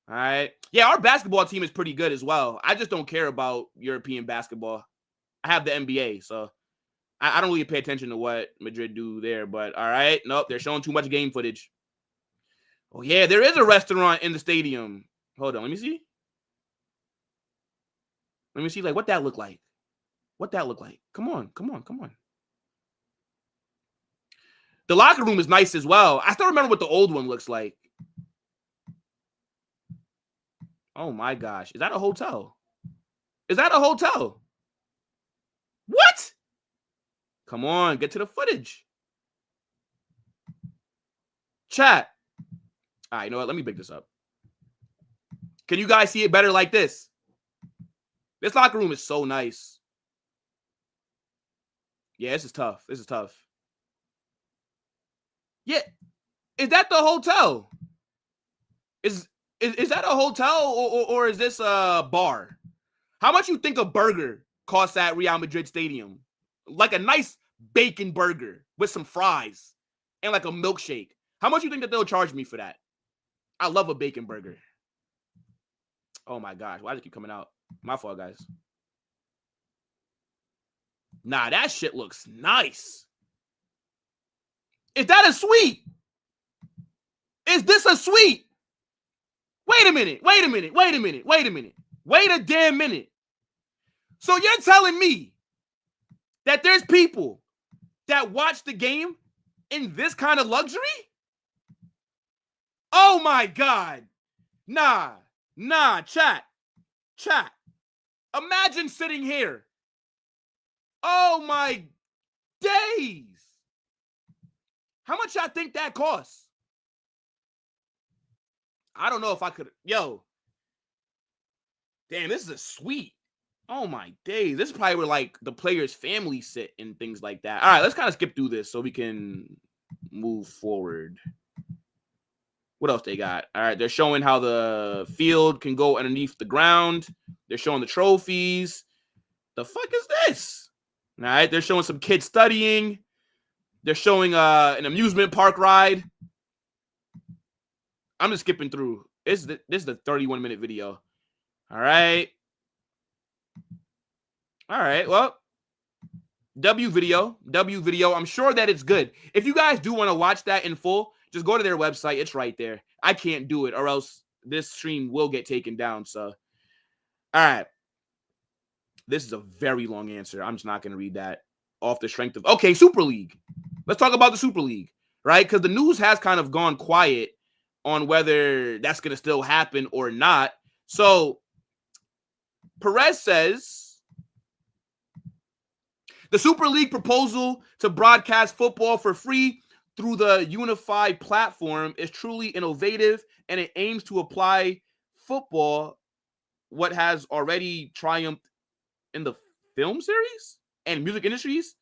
All right. Yeah, our basketball team is pretty good as well. I just don't care about European basketball. I have the NBA, so I don't really pay attention to what Madrid do there. But all right. Nope, they're showing too much game footage. Oh, yeah, there is a restaurant in the stadium. Hold on. Let me see. Like, what that look like. Come on. The locker room is nice as well. I still remember what the old one looks like. Oh, my gosh. Is that a hotel? What? Come on. Get to the footage. Chat. All right, you know what? Let me pick this up. Can you guys see it better like this? This locker room is so nice. Yeah, this is tough. Yeah. Is that the hotel? Is that a hotel or is this a bar? How much you think a burger costs at Real Madrid Stadium? Like a nice bacon burger with some fries and like a milkshake. How much you think that they'll charge me for that? I love a bacon burger. Oh my gosh, why does it keep coming out? My fault, guys. Nah, that shit looks nice. Is that a suite? Is this a suite? Wait a minute. Wait a damn minute. So you're telling me that there's people that watch the game in this kind of luxury? Oh my God. Nah, chat. Imagine sitting here. Oh my days. How much y'all think that costs? I don't know if I could. Yo. Damn, this is a suite. Oh my days. This is probably where like the players' families sit and things like that. All right, let's kind of skip through this so we can move forward. What else they got? All right, they're showing how the field can go underneath the ground. They're showing the trophies. The fuck is this? All right, they're showing some kids studying. They're showing an amusement park ride. I'm just skipping through. This is the 31-minute video. All right. Well, W video. I'm sure that it's good. If you guys do want to watch that in full, just go to their website. It's right there. I can't do it or else this stream will get taken down. So, all right. This is a very long answer. I'm just not going to read that off the strength of... Okay, Super League. Let's talk about the Super League, right? Because the news has kind of gone quiet on whether that's going to still happen or not. So, Perez says the Super League proposal to broadcast football for free through the unified platform is truly innovative, and it aims to apply football, what has already triumphed in the film series and music industries,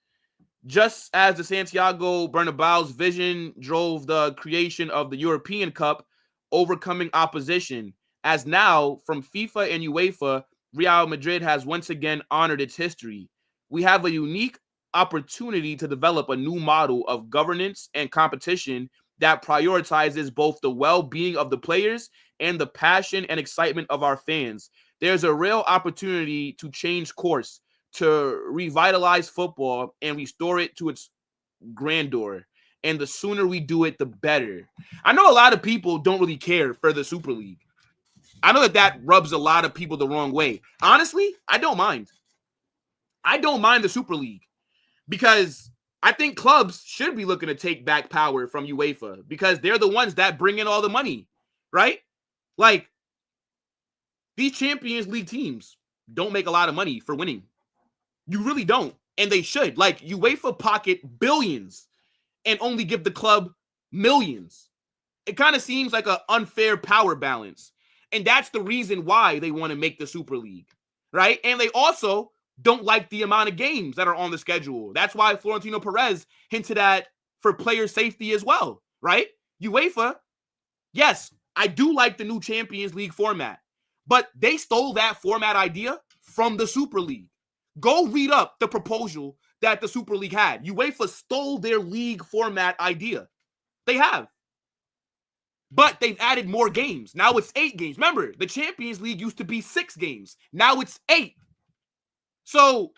just as the Santiago Bernabeu's vision drove the creation of the European Cup, overcoming opposition. As now, from FIFA and UEFA, Real Madrid has once again honored its history. We have a unique opportunity to develop a new model of governance and competition that prioritizes both the well-being of the players and the passion and excitement of our fans. There's a real opportunity to change course, to revitalize football and restore it to its grandeur. And the sooner we do it, the better. I know a lot of people don't really care for the Super League. I know that rubs a lot of people the wrong way. Honestly, I don't mind. I don't mind the Super League because I think clubs should be looking to take back power from UEFA because they're the ones that bring in all the money, right? Like, these Champions League teams don't make a lot of money for winning. You really don't. And they should. Like, UEFA pocket billions and only give the club millions. It kind of seems like an unfair power balance. And that's the reason why they want to make the Super League, right? And they also don't like the amount of games that are on the schedule. That's why Florentino Perez hinted at for player safety as well, right? UEFA, yes, I do like the new Champions League format, but they stole that format idea from the Super League. Go read up the proposal that the Super League had. UEFA stole their league format idea. They have. But they've added more games. Now it's 8 games. Remember, the Champions League used to be 6 games. Now it's 8. So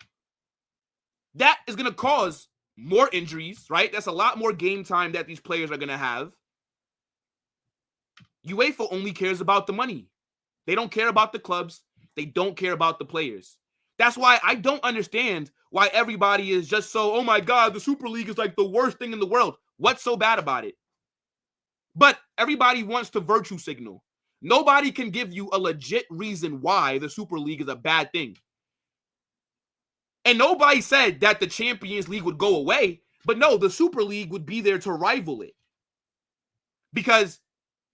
that is going to cause more injuries, right? That's a lot more game time that these players are going to have. UEFA only cares about the money. They don't care about the clubs. They don't care about the players. That's why I don't understand why everybody is just so, oh my God, the Super League is like the worst thing in the world. What's so bad about it? But everybody wants to virtue signal. Nobody can give you a legit reason why the Super League is a bad thing. And nobody said that the Champions League would go away. But no, the Super League would be there to rival it. Because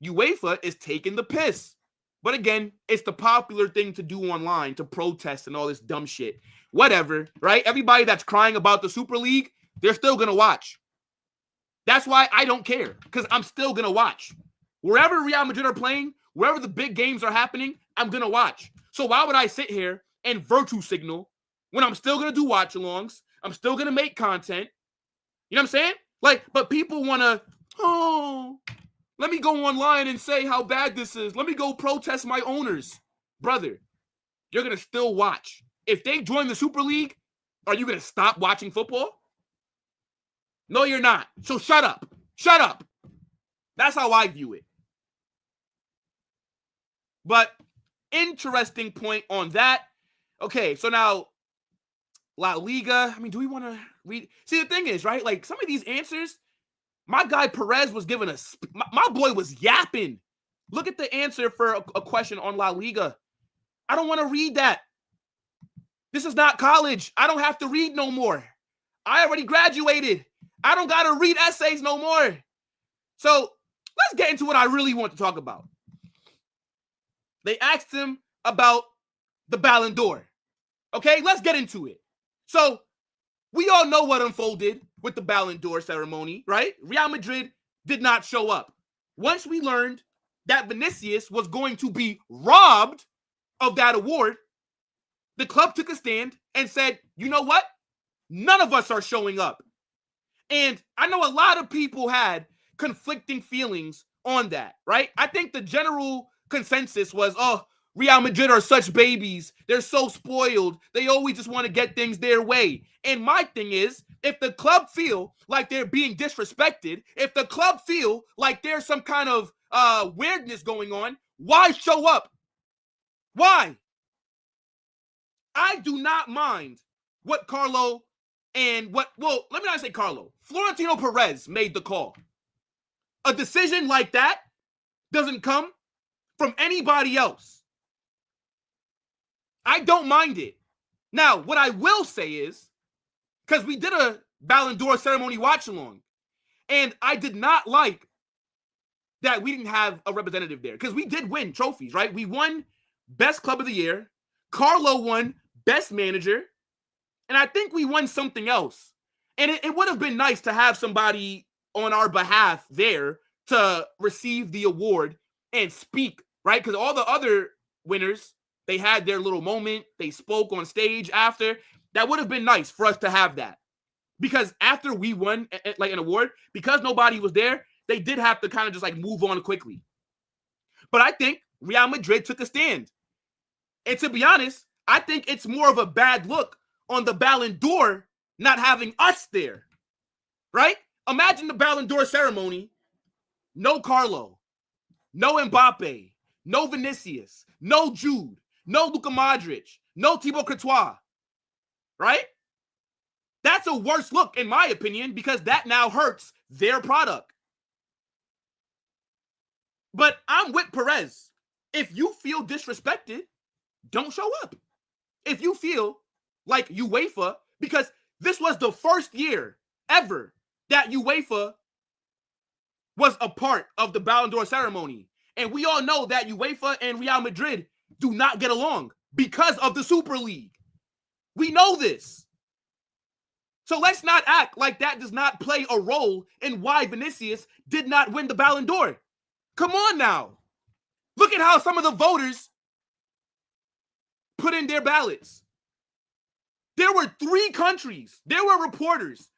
UEFA is taking the piss. But again, it's the popular thing to do online, to protest and all this dumb shit. Whatever, right? Everybody that's crying about the Super League, they're still going to watch. That's why I don't care, because I'm still going to watch. Wherever Real Madrid are playing, wherever the big games are happening, I'm going to watch. So why would I sit here and virtue signal when I'm still going to do watch-alongs? I'm still going to make content. You know what I'm saying? Like, but people want to, let me go online and say how bad this is. Let me go protest my owners. Brother, you're going to still watch. If they join the Super League, are you going to stop watching football? No, you're not. So shut up. Shut up. That's how I view it. But interesting point on that. Okay, so now La Liga. I mean, do we want to read? See, the thing is, right? Like, some of these answers, my guy Perez was giving us, my boy was yapping. Look at the answer for a question on La Liga. I don't want to read that. This is not college. I don't have to read no more. I already graduated. I don't got to read essays no more. So let's get into what I really want to talk about. They asked him about the Ballon d'Or. Okay, let's get into it. So we all know what unfolded with the Ballon d'Or ceremony, right? Real Madrid did not show up. Once we learned that Vinicius was going to be robbed of that award, the club took a stand and said, you know what? None of us are showing up. And I know a lot of people had conflicting feelings on that, right? I think the general consensus was, oh, Real Madrid are such babies. They're so spoiled. They always just want to get things their way. And my thing is, if the club feel like they're being disrespected, if the club feel like there's some kind of weirdness going on, why show up? Why? I do not mind what Carlo and let me not say Carlo. Florentino Perez made the call. A decision like that doesn't come from anybody else. I don't mind it. Now, what I will say is, because we did a Ballon d'Or ceremony watch-along, and I did not like that we didn't have a representative there, because we did win trophies, right? We won Best Club of the Year. Carlo won Best Manager. And I think we won something else. And it would have been nice to have somebody on our behalf there to receive the award and speak, right? Because all the other winners, they had their little moment. They spoke on stage after. That would have been nice for us to have that. Because after we won like an award, because nobody was there, they did have to kind of just like move on quickly. But I think Real Madrid took a stand. And to be honest, I think it's more of a bad look on the Ballon d'Or not having us there, right? Imagine the Ballon d'Or ceremony, no Carlo, no Mbappe, no Vinicius, no Jude, no Luka Modric, no Thibaut Courtois, right? That's a worse look, in my opinion, because that now hurts their product. But I'm with Perez. If you feel disrespected, don't show up. If you feel like UEFA, because this was the first year ever that UEFA was a part of the Ballon d'Or ceremony. And we all know that UEFA and Real Madrid do not get along because of the Super League. We know this. So let's not act like that does not play a role in why Vinicius did not win the Ballon d'Or. Come on now. Look at how some of the voters put in their ballots. There were 3 countries. There were reporters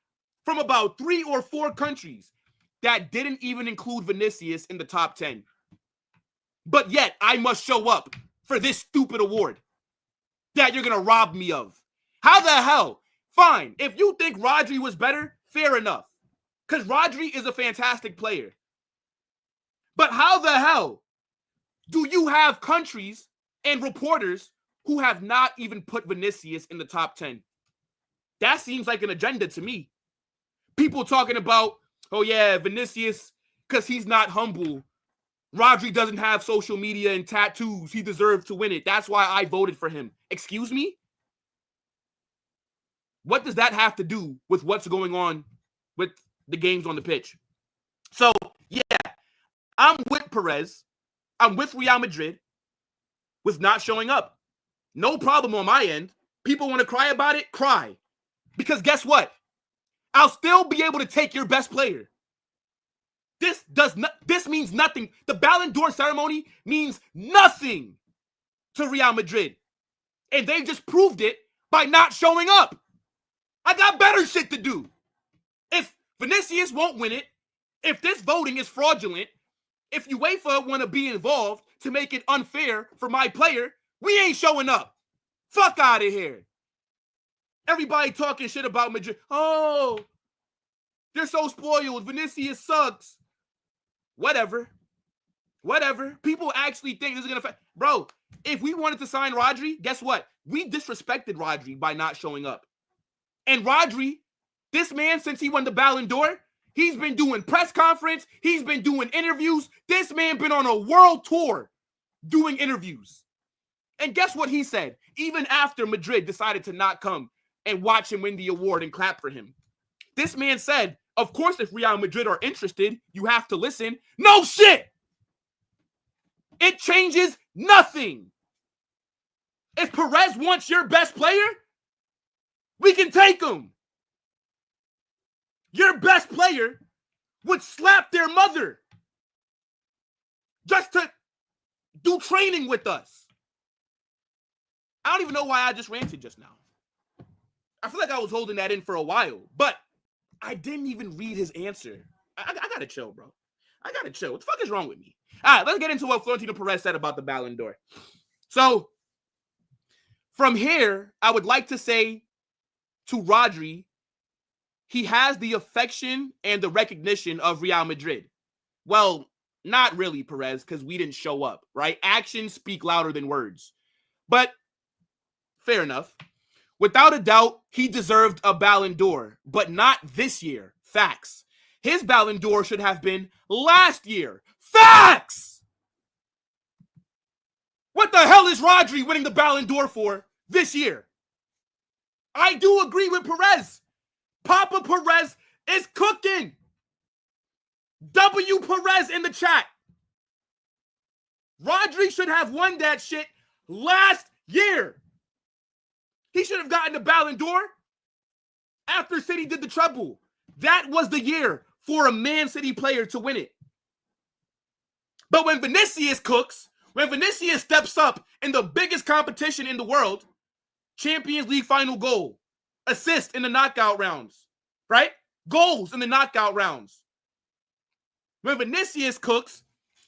from about 3 or 4 countries that didn't even include Vinicius in the top 10. But yet, I must show up for this stupid award that you're going to rob me of. How the hell? Fine. If you think Rodri was better, fair enough. Because Rodri is a fantastic player. But how the hell do you have countries and reporters who have not even put Vinicius in the top 10? That seems like an agenda to me. People talking about, oh yeah, Vinicius, because he's not humble. Rodri doesn't have social media and tattoos. He deserved to win it. That's why I voted for him. Excuse me? What does that have to do with what's going on with the games on the pitch? So, yeah, I'm with Perez. I'm with Real Madrid with not showing up. No problem on my end. People want to cry about it? Cry. Because guess what? I'll still be able to take your best player. This means nothing. The Ballon d'Or ceremony means nothing to Real Madrid. And they just proved it by not showing up. I got better shit to do. If Vinicius won't win it, if this voting is fraudulent, if UEFA want to be involved to make it unfair for my player, we ain't showing up. Fuck out of here. Everybody talking shit about Madrid. Oh, they're so spoiled. Vinicius sucks. Whatever. People actually think this is going to... Bro, if we wanted to sign Rodri, guess what? We disrespected Rodri by not showing up. And Rodri, this man, since he won the Ballon d'Or, he's been doing press conference. He's been doing interviews. This man been on a world tour doing interviews. And guess what he said? Even after Madrid decided to not come and watch him win the award and clap for him. This man said, of course, if Real Madrid are interested, you have to listen. No shit! It changes nothing. If Perez wants your best player, we can take him. Your best player would slap their mother just to do training with us. I don't even know why I just ranted just now. I feel like I was holding that in for a while, but I didn't even read his answer. I gotta chill, bro. I gotta chill. What the fuck is wrong with me? All right, let's get into what Florentino Perez said about the Ballon d'Or. So, from here, I would like to say to Rodri, he has the affection and the recognition of Real Madrid. Well, not really, Perez, because we didn't show up, right? Actions speak louder than words. But fair enough. Without a doubt, he deserved a Ballon d'Or, but not this year. Facts. His Ballon d'Or should have been last year. Facts! What the hell is Rodri winning the Ballon d'Or for this year? I do agree with Perez. Papa Perez is cooking. W Perez in the chat. Rodri should have won that shit last year. He should have gotten the Ballon d'Or after City did the treble. That was the year for a Man City player to win it. But when Vinicius cooks, when Vinicius steps up in the biggest competition in the world, Champions League final goal, assist in the knockout rounds, right? Goals in the knockout rounds. When Vinicius cooks,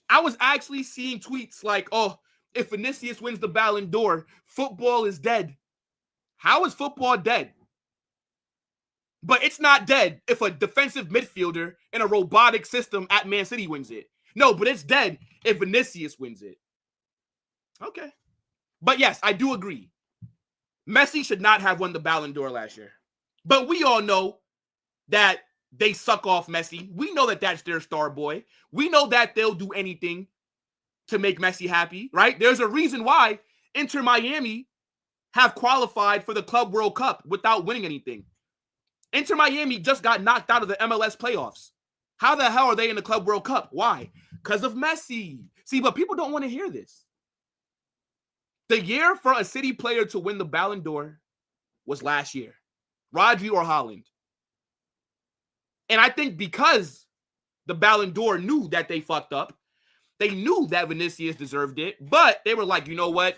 I was actually seeing tweets like, oh, if Vinicius wins the Ballon d'Or, football is dead. How is football dead? But it's not dead if a defensive midfielder in a robotic system at Man City wins it. No, but it's dead if Vinicius wins it. Okay. But yes, I do agree. Messi should not have won the Ballon d'Or last year. But we all know that they suck off Messi. We know that that's their star boy. We know that they'll do anything to make Messi happy, right? There's a reason why Inter Miami have qualified for the Club World Cup without winning anything. Inter Miami just got knocked out of the MLS playoffs. How the hell are they in the Club World Cup? Why? Because of Messi. See, but people don't want to hear this. The year for a City player to win the Ballon d'Or was last year. Rodri or Haaland. And I think because the Ballon d'Or knew that they fucked up, they knew that Vinicius deserved it, but they were like, you know what?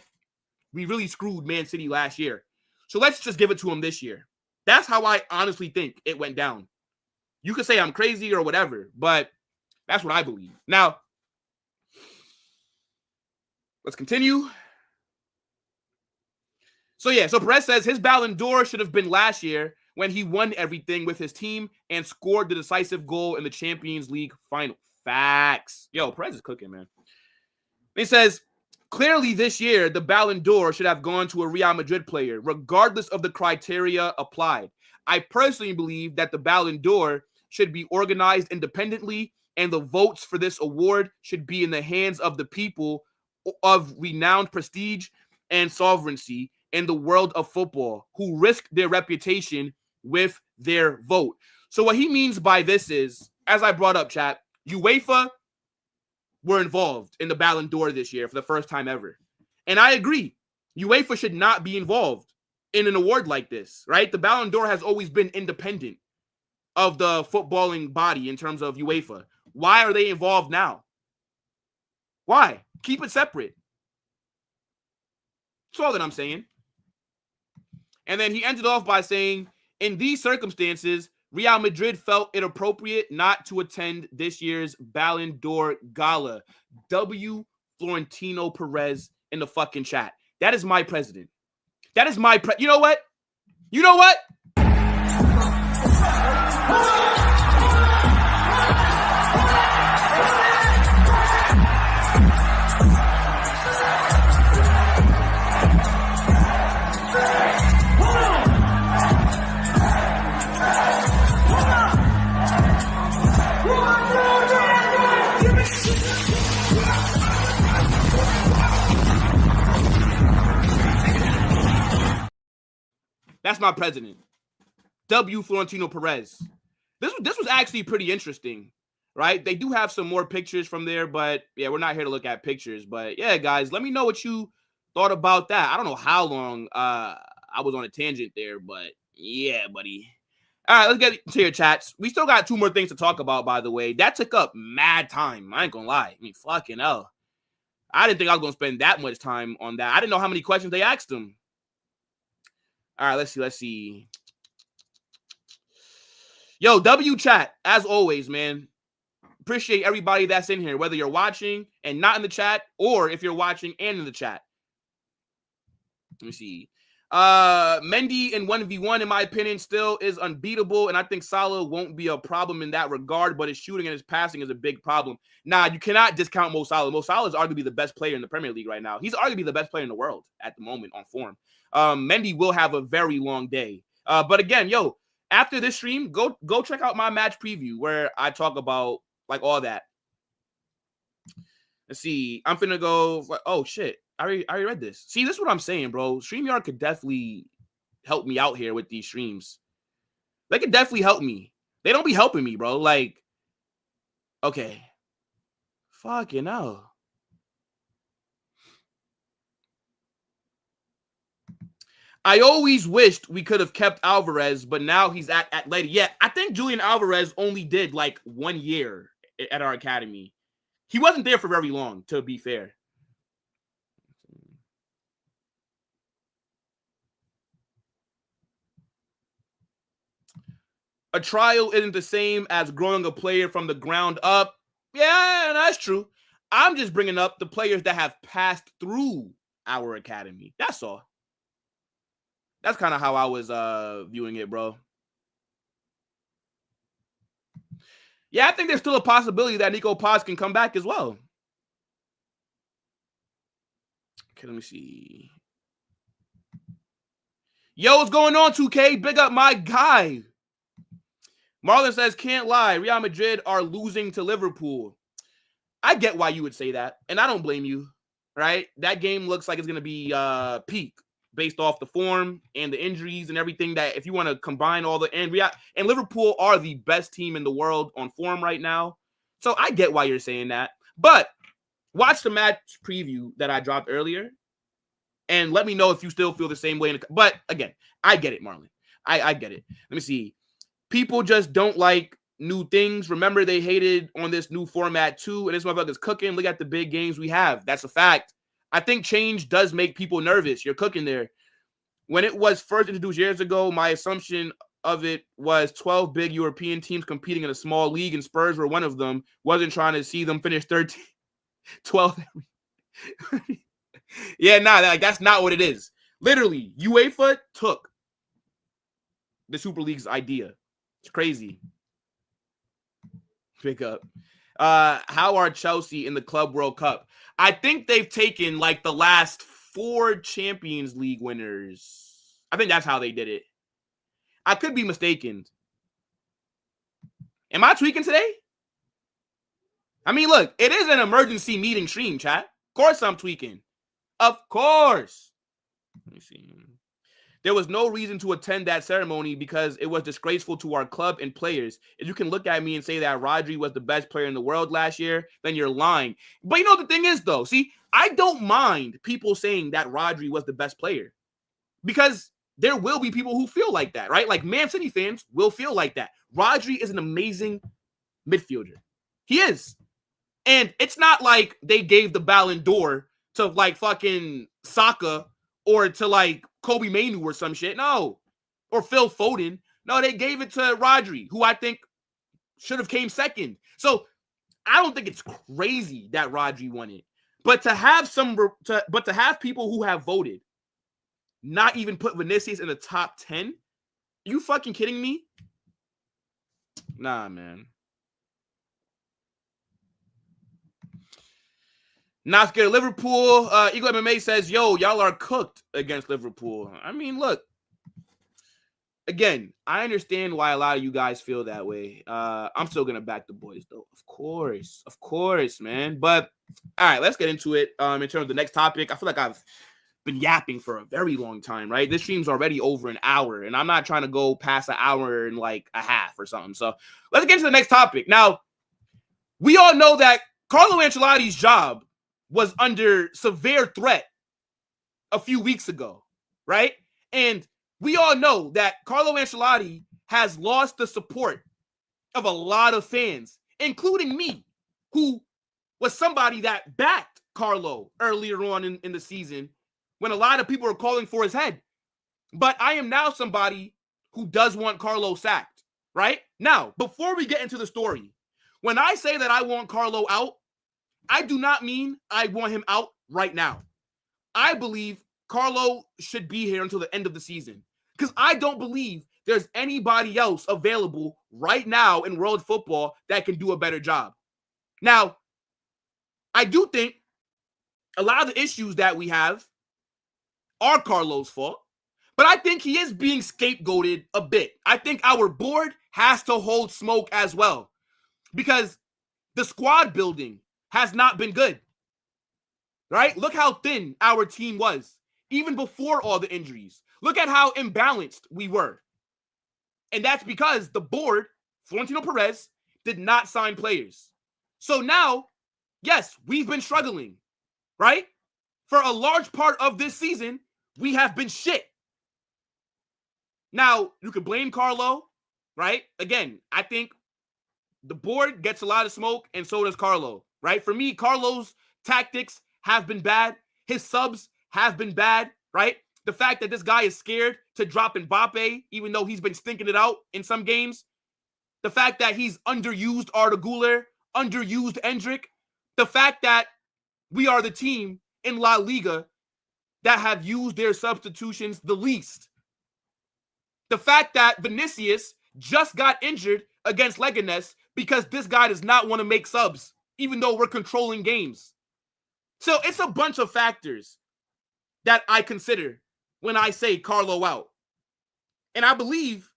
We really screwed Man City last year. So let's just give it to him this year. That's how I honestly think it went down. You could say I'm crazy or whatever, but that's what I believe. Now, let's continue. So Perez says his Ballon d'Or should have been last year when he won everything with his team and scored the decisive goal in the Champions League final. Facts. Yo, Perez is cooking, man. He says, clearly this year, the Ballon d'Or should have gone to a Real Madrid player, regardless of the criteria applied. I personally believe that the Ballon d'Or should be organized independently, and the votes for this award should be in the hands of the people of renowned prestige and sovereignty in the world of football who risk their reputation with their vote. So what he means by this is, as I brought up, chat, UEFA were involved in the Ballon d'Or this year for the first time ever. And I agree. UEFA should not be involved in an award like this, right? The Ballon d'Or has always been independent of the footballing body in terms of UEFA. Why are they involved now? Why? Keep it separate. That's all that I'm saying. And then he ended off by saying, in these circumstances, Real Madrid felt it appropriate not to attend this year's Ballon d'Or gala. W. Florentino Perez in the fucking chat. That is my president. That is my You know what? You know what? That's my president. W. Florentino Perez. This was actually pretty interesting, right? They do have some more pictures from there, but yeah, we're not here to look at pictures. But yeah, guys, let me know what you thought about that. I don't know how long I was on a tangent there, but yeah, buddy. All right, let's get to your chats. We still got 2 more things to talk about, by the way. That took up mad time. I ain't gonna lie. I mean, fucking hell. I didn't think I was gonna spend that much time on that. I didn't know how many questions they asked him. All right, let's see. Yo, W chat, as always, man. Appreciate everybody that's in here, whether you're watching and not in the chat, or if you're watching and in the chat. Let me see. Mendy in 1v1, in my opinion, still is unbeatable, and I think Salah won't be a problem in that regard, but his shooting and his passing is a big problem. Nah, you cannot discount Mo Salah. Mo Salah is arguably the best player in the Premier League right now. He's arguably the best player in the world at the moment on form. Mendy will have a very long day. But again, yo, after this stream, go check out my match preview where I talk about like all that. Let's see. I'm finna go. Oh shit. I already read this. See, this is what I'm saying, bro. StreamYard could definitely help me out here with these streams. They could definitely help me. They don't be helping me, bro. Like, okay. Fucking hell. I always wished we could have kept Alvarez, but now he's at Atleti. Yeah, I think Julian Alvarez only did like 1 year at our academy. He wasn't there for very long, to be fair. A trial isn't the same as growing a player from the ground up. Yeah, that's true. I'm just bringing up the players that have passed through our academy. That's all. That's kind of how I was viewing it, bro. Yeah, I think there's still a possibility that Nico Paz can come back as well. Okay, let me see. Yo, what's going on, 2K? Big up my guy. Marlon says, can't lie. Real Madrid are losing to Liverpool. I get why you would say that, and I don't blame you, right? That game looks like it's going to be peak based off the form and the injuries and everything that if you want to combine all the – and Liverpool are the best team in the world on form right now. So I get why you're saying that. But watch the match preview that I dropped earlier and let me know if you still feel the same way. But again, I get it, Marlon. I get it. Let me see. People just don't like new things. Remember, they hated on this new format too, and this motherfucker's cooking. Look at the big games we have. That's a fact. I think change does make people nervous. You're cooking there. When it was first introduced years ago, my assumption of it was 12 big European teams competing in a small league, and Spurs were one of them. Wasn't trying to see them finish 13, 12. Yeah, that's not what it is. Literally, UEFA took the Super League's idea. It's crazy. Pick up. How are Chelsea in the Club World Cup? I think they've taken like the last 4 Champions League winners. I think that's how they did it. I could be mistaken. Am I tweaking today? I mean, look, it is an emergency meeting stream, chat. Of course I'm tweaking. Of course. Let me see. There was no reason to attend that ceremony because it was disgraceful to our club and players. If you can look at me and say that Rodri was the best player in the world last year, then you're lying. But you know the thing is, though, see, I don't mind people saying that Rodri was the best player because there will be people who feel like that, right? Like Man City fans will feel like that. Rodri is an amazing midfielder. He is. And it's not like they gave the Ballon d'Or to like fucking Saka or to like Kobe Mainu or some shit. No. Or Phil Foden. No, they gave it to Rodri, who I think should have came second. So I don't think it's crazy that Rodri won it. But to have people who have voted not even put Vinicius in the top 10, are you fucking kidding me? Nah, man. Not scared of Liverpool. Eagle MMA says, yo, y'all are cooked against Liverpool. I mean, look. Again, I understand why a lot of you guys feel that way. I'm still going to back the boys, though. Of course, man. But, all right, let's get into it in terms of the next topic. I feel like I've been yapping for a very long time, right? This stream's already over an hour, and I'm not trying to go past an hour and like a half or something. So let's get into the next topic. Now, we all know that Carlo Ancelotti's job was under severe threat a few weeks ago, right? And we all know that Carlo Ancelotti has lost the support of a lot of fans, including me, who was somebody that backed Carlo earlier on in the season when a lot of people were calling for his head. But I am now somebody who does want Carlo sacked, right? Now, before we get into the story, when I say that I want Carlo out, I do not mean I want him out right now. I believe Carlo should be here until the end of the season because I don't believe there's anybody else available right now in world football that can do a better job. Now, I do think a lot of the issues that we have are Carlo's fault, but I think he is being scapegoated a bit. I think our board has to hold smoke as well because the squad building has not been good, right? Look how thin our team was, even before all the injuries. Look at how imbalanced we were. And that's because the board, Florentino Perez, did not sign players. So now, yes, we've been struggling, right? For a large part of this season, we have been shit. Now, you can blame Carlo, right? Again, I think the board gets a lot of smoke, and so does Carlo. Right? For me, Carlo's tactics have been bad. His subs have been bad, right? The fact that this guy is scared to drop Mbappe, even though he's been stinking it out in some games. The fact that he's underused Arda Güler, underused Endrick. The fact that we are the team in La Liga that have used their substitutions the least. The fact that Vinicius just got injured against Leganes because this guy does not want to make subs, even though we're controlling games. So it's a bunch of factors that I consider when I say Carlo out. And I believe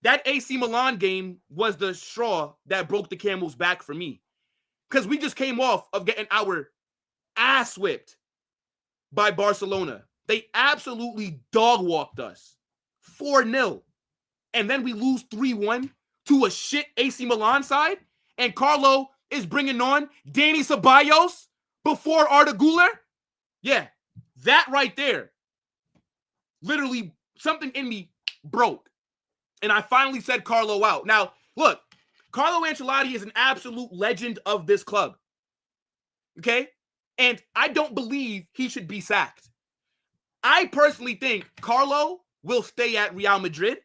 that AC Milan game was the straw that broke the camel's back for me. Because we just came off of getting our ass whipped by Barcelona. They absolutely dog walked us 4-0. And then we lose 3-1 to a shit AC Milan side. And Carlo is bringing on Dani Ceballos before Arda Güler. Yeah, that right there. Literally, something in me broke. And I finally said Carlo out. Now, look, Carlo Ancelotti is an absolute legend of this club. Okay? And I don't believe he should be sacked. I personally think Carlo will stay at Real Madrid,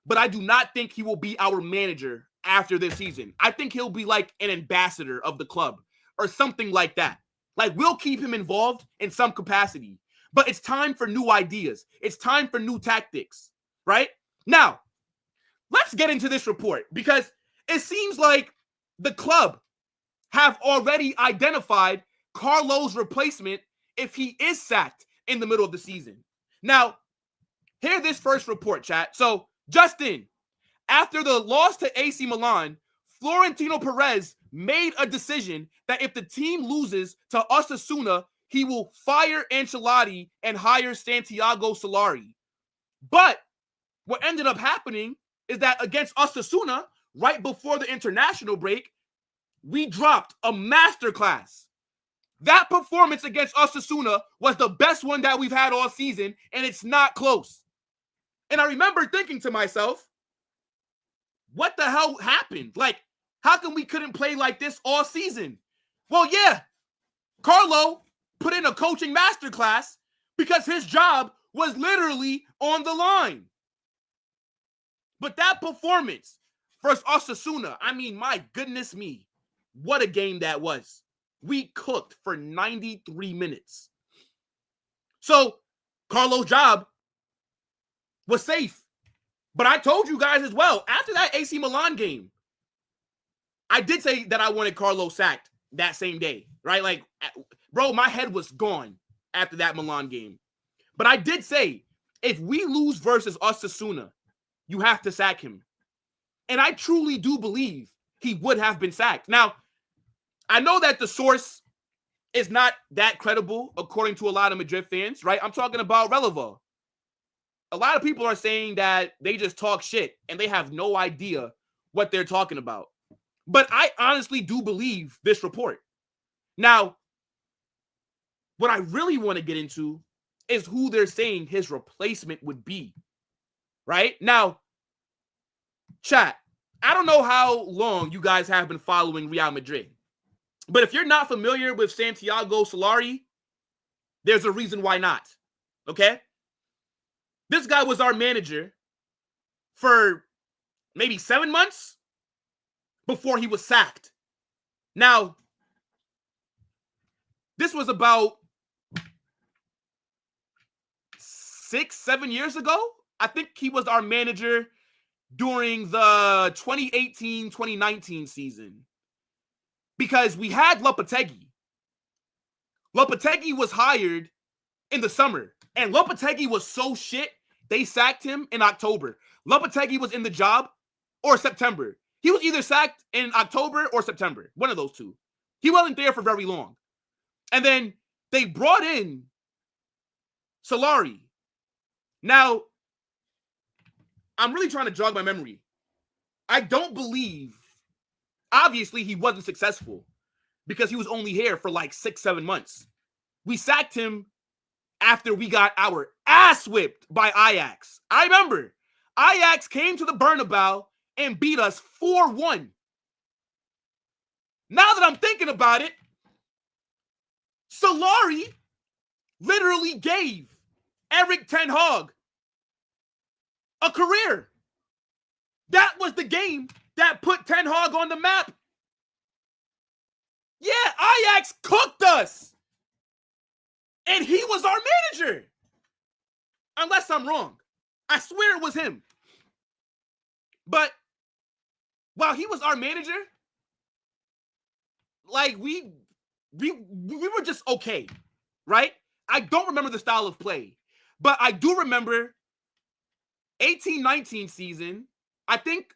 but I do not think he will be our manager after this season. I think he'll be like an ambassador of the club or something like that. Like, we'll keep him involved in some capacity, but it's time for new ideas. It's time for new tactics, right? Now, let's get into this report because it seems like the club have already identified Carlo's replacement if he is sacked in the middle of the season. Now, hear this first report, chat. So, Justin, after the loss to AC Milan, Florentino Perez made a decision that if the team loses to Osasuna, he will fire Ancelotti and hire Santiago Solari. But what ended up happening is that against Osasuna, right before the international break, we dropped a masterclass. That performance against Osasuna was the best one that we've had all season, and it's not close. And I remember thinking to myself, what the hell happened? Like, how come we couldn't play like this all season? Well, yeah, Carlo put in a coaching masterclass because his job was literally on the line. But that performance versus Osasuna, I mean, my goodness me, what a game that was. We cooked for 93 minutes. So Carlo's job was safe. But I told you guys as well, after that AC Milan game, I did say that I wanted Carlo sacked that same day, right? Like, bro, my head was gone after that Milan game. But I did say, if we lose versus Osasuna, you have to sack him. And I truly do believe he would have been sacked. Now, I know that the source is not that credible, according to a lot of Madrid fans, right? I'm talking about Releva. A lot of people are saying that they just talk shit and they have no idea what they're talking about. But I honestly do believe this report. Now, what I really want to get into is who they're saying his replacement would be, right? Now, chat, I don't know how long you guys have been following Real Madrid, but if you're not familiar with Santiago Solari, there's a reason why not, okay? This guy was our manager for maybe 7 months before he was sacked. Now, this was about 6-7 years ago. I think he was our manager during the 2018-2019 season because we had Lopetegui. Lopetegui was hired in the summer, and Lopetegui was so shit, they sacked him in October. Lopetegui was in the job or September. He was either sacked in October or September, one of those two. He wasn't there for very long. And then they brought in Solari. Now, I'm really trying to jog my memory. I don't believe, obviously, he wasn't successful because he was only here for like 6-7 months. We sacked him after we got our ass whipped by Ajax. I remember Ajax came to the Bernabeu and beat us 4-1. Now that I'm thinking about it, Solari literally gave Erik ten Hag a career. That was the game that put ten Hag on the map. Yeah, Ajax cooked us. And he was our manager. Unless I'm wrong. I swear it was him. But while he was our manager, like we were just okay, right? I don't remember the style of play, but I do remember 18-19 season, I think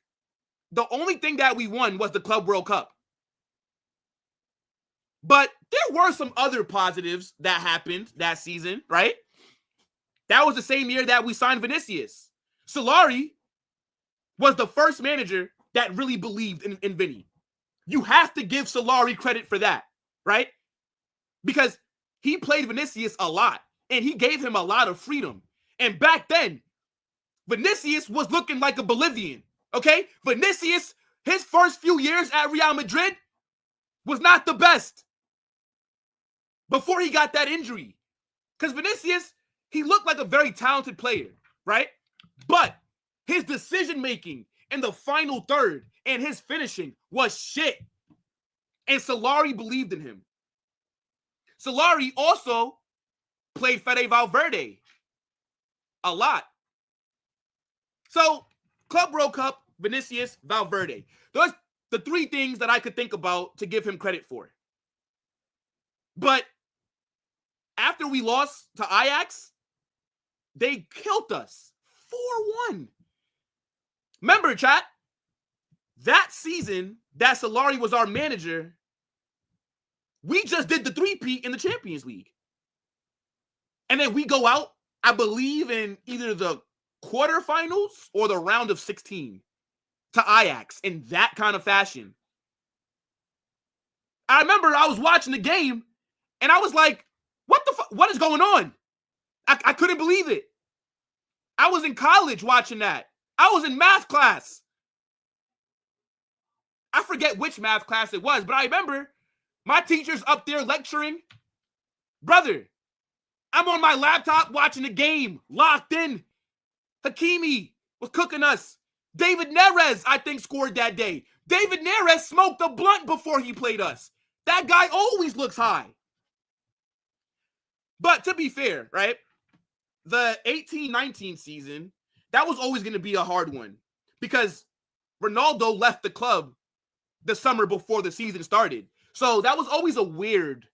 the only thing that we won was the Club World Cup. But there were some other positives that happened that season, right? That was the same year that we signed Vinicius. Solari was the first manager that really believed in Vini. You have to give Solari credit for that, right? Because he played Vinicius a lot, and he gave him a lot of freedom. And back then, Vinicius was looking like a Bolivian, okay? Vinicius, his first few years at Real Madrid was not the best before he got that injury. Because Vinicius, he looked like a very talented player, right? But his decision-making in the final third and his finishing was shit. And Solari believed in him. Solari also played Fede Valverde a lot. So, Club World Cup, Vinicius, Valverde. Those the three things that I could think about to give him credit for. But after we lost to Ajax, they killed us 4-1. Remember, chat, that season that Solari was our manager, we just did the three-peat in the Champions League. And then we go out, I believe, in either the quarterfinals or the round of 16 to Ajax in that kind of fashion. I remember I was watching the game and I was like, what is going on? I couldn't believe it. I was in college watching that. I was in math class. I forget which math class it was, but I remember my teacher's up there lecturing. Brother, I'm on my laptop watching the game, locked in. Hakimi was cooking us. David Neres, I think, scored that day. David Neres smoked a blunt before he played us. That guy always looks high. But to be fair, right, the 18-19 season, that was always going to be a hard one because Ronaldo left the club the summer before the season started. So that was always a weird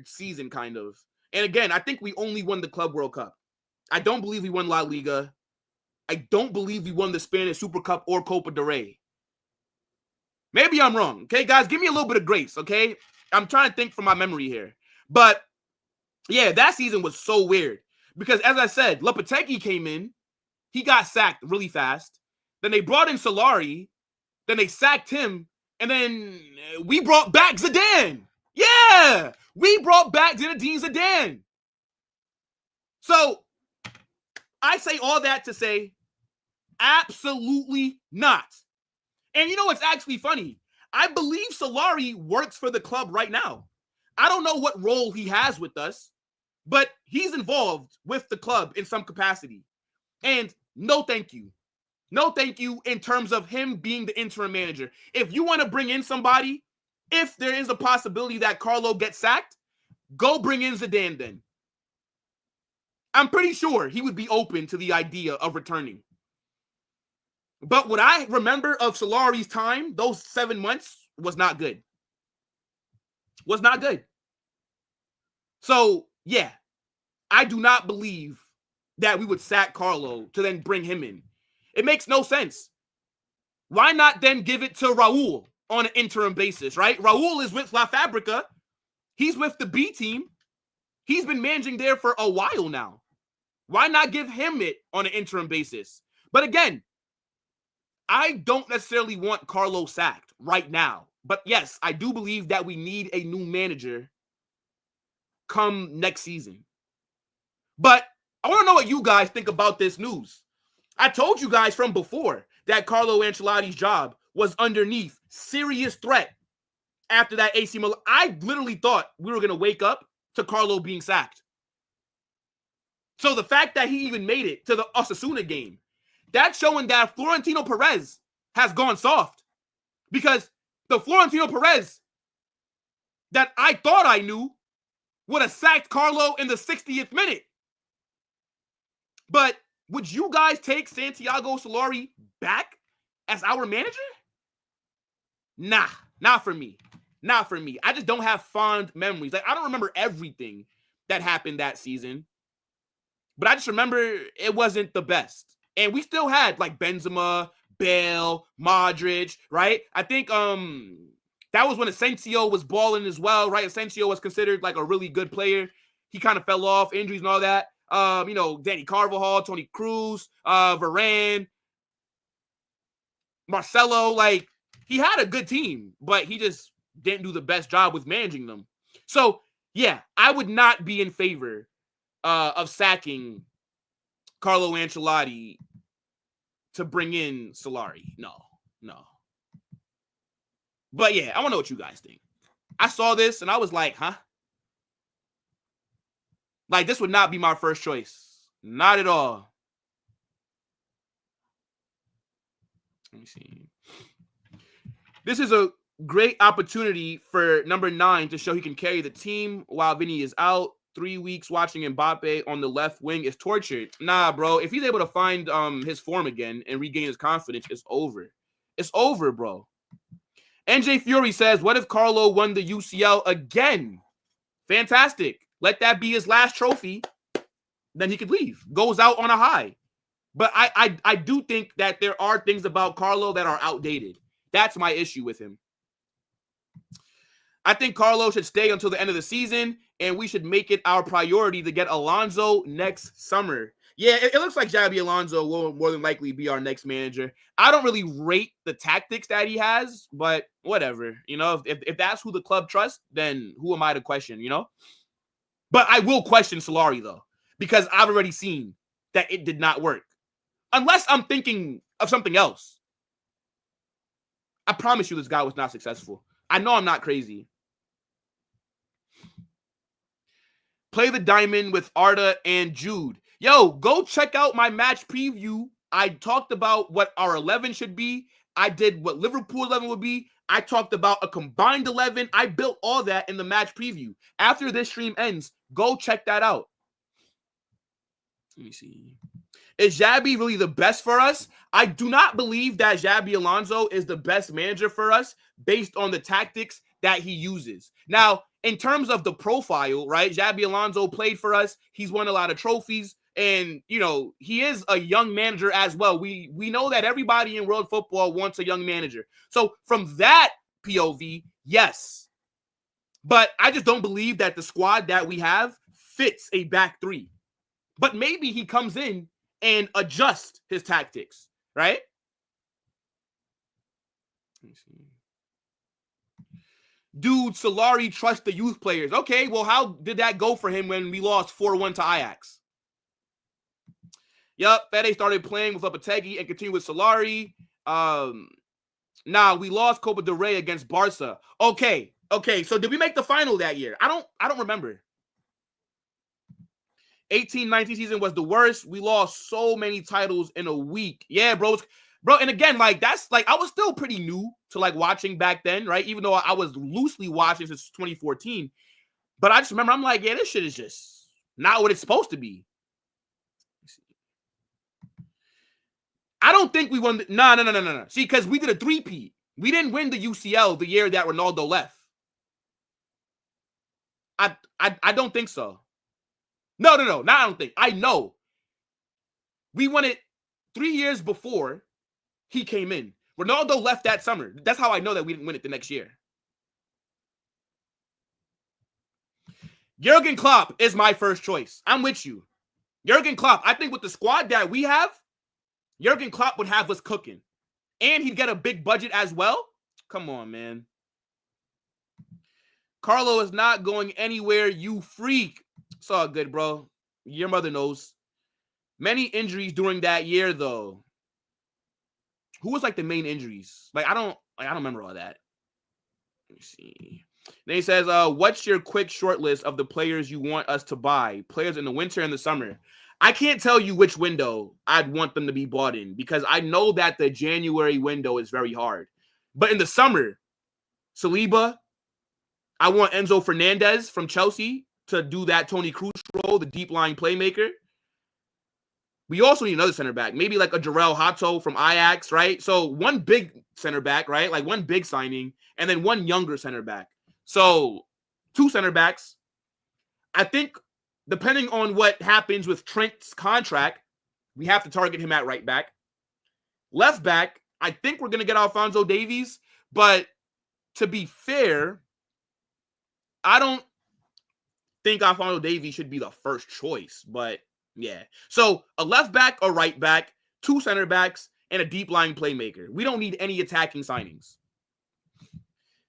season, kind of. And again, I think we only won the Club World Cup. I don't believe we won La Liga. I don't believe we won the Spanish Super Cup or Copa del Rey. Maybe I'm wrong. Okay, guys, give me a little bit of grace, okay? I'm trying to think from my memory here. But yeah, that season was so weird because, as I said, Lopetegui came in. He got sacked really fast. Then they brought in Solari. Then they sacked him. And then we brought back Zidane. Yeah, we brought back Zinedine Zidane. So I say all that to say absolutely not. And you know what's actually funny? I believe Solari works for the club right now. I don't know what role he has with us, but he's involved with the club in some capacity. And no thank you. No thank you in terms of him being the interim manager. If you want to bring in somebody, if there is a possibility that Carlo gets sacked, go bring in Zidane then. I'm pretty sure he would be open to the idea of returning. But what I remember of Solari's time, those 7 months, was not good. Was not good. So, yeah, I do not believe that we would sack Carlo to then bring him in. It makes no sense. Why not then give it to Raul on an interim basis, right? Raul is with La Fabrica. He's with the B team. He's been managing there for a while now. Why not give him it on an interim basis? But again, I don't necessarily want Carlo sacked right now. But yes, I do believe that we need a new manager come next season. But I want to know what you guys think about this news. I told you guys from before that Carlo Ancelotti's job was underneath serious threat after that AC Milan. I literally thought we were going to wake up to Carlo being sacked. So the fact that he even made it to the Osasuna game, that's showing that Florentino Perez has gone soft. Because the Florentino Perez that I thought I knew would have sacked Carlo in the 60th minute. But would you guys take Santiago Solari back as our manager? Nah, not for me. Not for me. I just don't have fond memories. Like, I don't remember everything that happened that season. But I just remember it wasn't the best. And we still had like Benzema, Bale, Modric, right? I think that was when Asensio was balling as well, right? Asensio was considered like a really good player. He kind of fell off, injuries and all that. Danny Carvajal, Toni Kroos, Varane, Marcelo, like he had a good team, but he just didn't do the best job with managing them. So, yeah, I would not be in favor of sacking Carlo Ancelotti to bring in Solari. No. But yeah, I want to know what you guys think. I saw this and I was like, huh? Like, this would not be my first choice. Not at all. Let me see. This is a great opportunity for number 9 to show he can carry the team while Vini is out. 3 weeks watching Mbappe on the left wing is tortured. Nah, bro. If he's able to find his form again and regain his confidence, it's over. It's over, bro. NJ Fury says, what if Carlo won the UCL again? Fantastic. Let that be his last trophy. Then he could leave. Goes out on a high. But I do think that there are things about Carlo that are outdated. That's my issue with him. I think Carlo should stay until the end of the season, and we should make it our priority to get Alonso next summer. Yeah, it looks like Xabi Alonso will more than likely be our next manager. I don't really rate the tactics that he has, but whatever. If that's who the club trusts, then who am I to question, But I will question Solari, though, because I've already seen that it did not work. Unless I'm thinking of something else. I promise you this guy was not successful. I know I'm not crazy. Play the diamond with Arda and Jude. Yo, go check out my match preview. I talked about what our 11 should be. I did what Liverpool 11 would be. I talked about a combined 11. I built all that in the match preview. After this stream ends, go check that out. Let me see. Is Xabi really the best for us? I do not believe that Xabi Alonso is the best manager for us based on the tactics that he uses. Now, in terms of the profile, right? Xabi Alonso played for us. He's won a lot of trophies. And, he is a young manager as well. We know that everybody in world football wants a young manager. So from that POV, yes. But I just don't believe that the squad that we have fits a back three. But maybe he comes in and adjusts his tactics, right? Let me see. Dude, Solari trusts the youth players. Okay, well, how did that go for him when we lost 4-1 to Ajax? Yup, Fede started playing with Lopetegui and continued with Solari. We lost Copa del Rey against Barca. Okay. So did we make the final that year? I don't remember. 18-19 season was the worst. We lost so many titles in a week. Yeah, bro. And again, that's I was still pretty new to watching back then, right? Even though I was loosely watching since 2014. But I just remember, I'm like, yeah, this shit is just not what it's supposed to be. I don't think we won. No. See, because we did a three-peat. We didn't win the UCL the year that Ronaldo left. I don't think so. No. I don't think. I know. We won it 3 years before he came in. Ronaldo left that summer. That's how I know that we didn't win it the next year. Jurgen Klopp is my first choice. I'm with you. Jurgen Klopp. I think with the squad that we have, Jurgen Klopp would have us cooking. And he'd get a big budget as well. Come on, man. Carlo is not going anywhere, you freak. It's all good, bro. Your mother knows. Many injuries during that year, though. Who was the main injuries? I don't remember all that. Let me see. Then he says, what's your quick short list of the players you want us to buy? Players in the winter and the summer. I can't tell you which window I'd want them to be bought in because I know that the January window is very hard. But in the summer, Saliba, I want Enzo Fernandez from Chelsea to do that Toni Kroos role, the deep lying playmaker. We also need another center back, maybe a Jarell Hato from Ajax, right? So one big center back, right? One big signing, and then one younger center back. So 2 center backs. I think depending on what happens with Trent's contract, we have to target him at right back. Left back, I think we're going to get Alphonso Davies, but to be fair, I don't think Alphonso Davies should be the first choice, but yeah. So a left back, a right back, 2 center backs, and a deep lying playmaker. We don't need any attacking signings.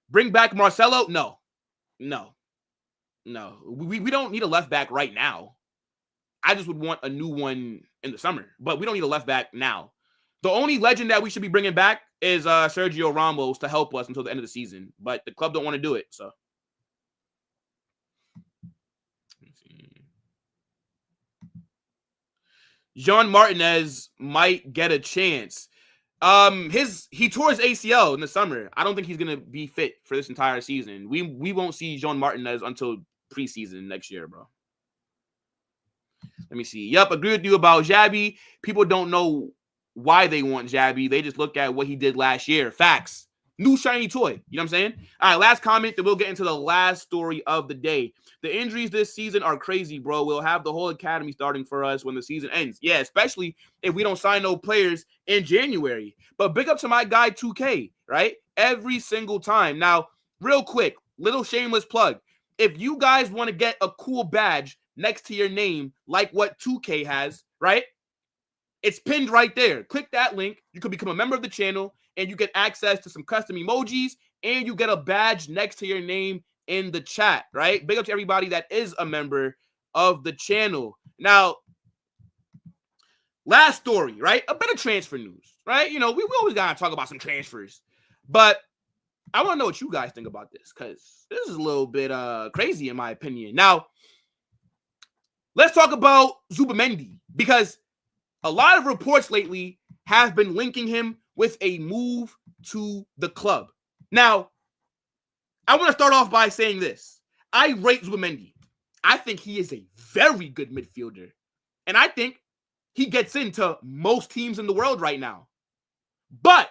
Bring back Marcelo? No. We don't need a left back right now. I just would want a new one in the summer, but we don't need a left back now. The only legend that we should be bringing back is Sergio Ramos to help us until the end of the season, but the club don't want to do it, so. Jean Martinez might get a chance. He tore his ACL in the summer. I don't think he's gonna be fit for this entire season. We won't see Jean Martinez until preseason next year, bro. Let me see. Yep, agree with you about Xabi. People don't know why they want Xabi. They just look at what he did last year. Facts. New shiny toy. You know what I'm saying? All right, last comment, then we'll get into the last story of the day. The injuries this season are crazy, bro. We'll have the whole academy starting for us when the season ends. Yeah, especially if we don't sign no players in January. But big up to my guy 2K, right? Every single time. Now, real quick, little shameless plug. If you guys want to get a cool badge next to your name like what 2K has, right? It's pinned right there. Click that link. You can become a member of the channel, and you get access to some custom emojis, and you get a badge next to your name in the chat, right? Big up to everybody that is a member of the channel. Now, last story, right? A bit of transfer news, right? You know, we always got to talk about some transfers, but I want to know what you guys think about this, because this is a little bit crazy in my opinion. Now, let's talk about Zubimendi, because a lot of reports lately have been linking him with a move to the club. Now, I want to start off by saying this. I rate Zubimendi. I think he is a very good midfielder. And I think he gets into most teams in the world right now. But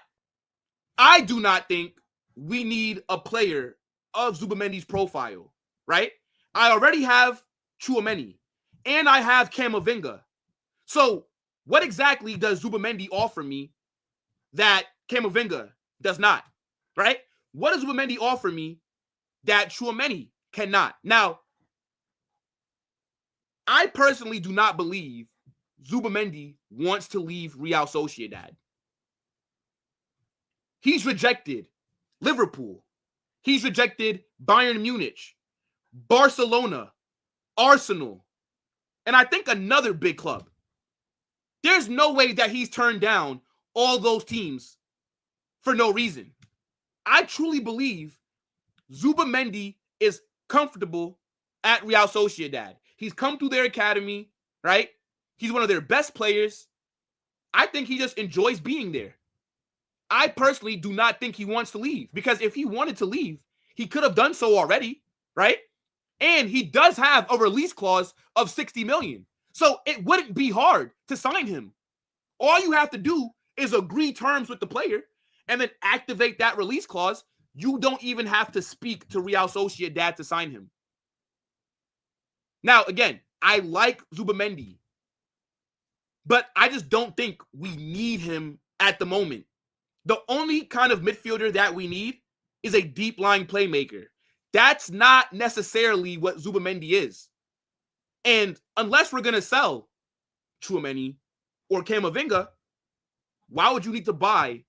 I do not think we need a player of Zubimendi's profile, right? I already have Tchouaméni, and I have Camavinga. So what exactly does Zubimendi offer me that Camavinga does not, right? What does Zubimendi offer me that Tchouaméni cannot? Now, I personally do not believe Zubimendi wants to leave Real Sociedad. He's rejected Liverpool. He's rejected Bayern Munich, Barcelona, Arsenal, and I think another big club. There's no way that he's turned down all those teams for no reason. I truly believe Zubimendi is comfortable at Real Sociedad. He's come through their academy, right? He's one of their best players. I think he just enjoys being there. I personally do not think he wants to leave, because if he wanted to leave, he could have done so already, right? And he does have a release clause of 60 million. So it wouldn't be hard to sign him. All you have to do is agree terms with the player and then activate that release clause. You don't even have to speak to Real Sociedad to sign him. Now, again, I like Zubimendi, but I just don't think we need him at the moment. The only kind of midfielder that we need is a deep-lying playmaker. That's not necessarily what Zubimendi is. And unless we're going to sell Tchouaméni or Camavinga, why would you need to buy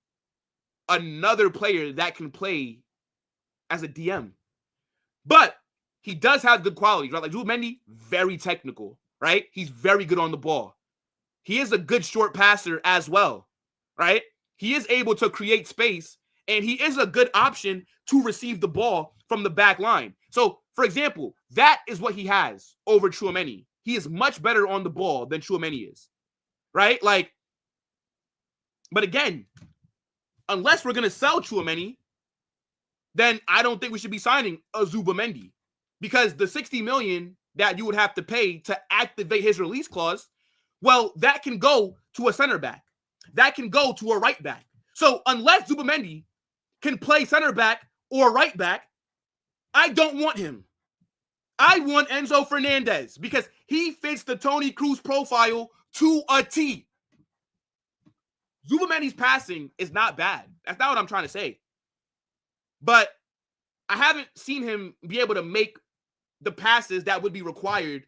another player that can play as a DM? But he does have good qualities, right? Like Zubimendi, very technical, right? He's very good on the ball. He is a good short passer as well, right? He is able to create space, and he is a good option to receive the ball from the back line. So, for example, that is what he has over Tchouaméni. He is much better on the ball than Tchouaméni is, right? Like, but again, unless we're going to sell Tchouaméni, then I don't think we should be signing a Zubimendi, because the 60 million that you would have to pay to activate his release clause, well, that can go to a center back. That can go to a right back. So unless Zubimendi can play center back or right back, I don't want him. I want Enzo Fernandez because he fits the Toni Kroos profile to a T. Zubimendi's passing is not bad. That's not what I'm trying to say. But I haven't seen him be able to make the passes that would be required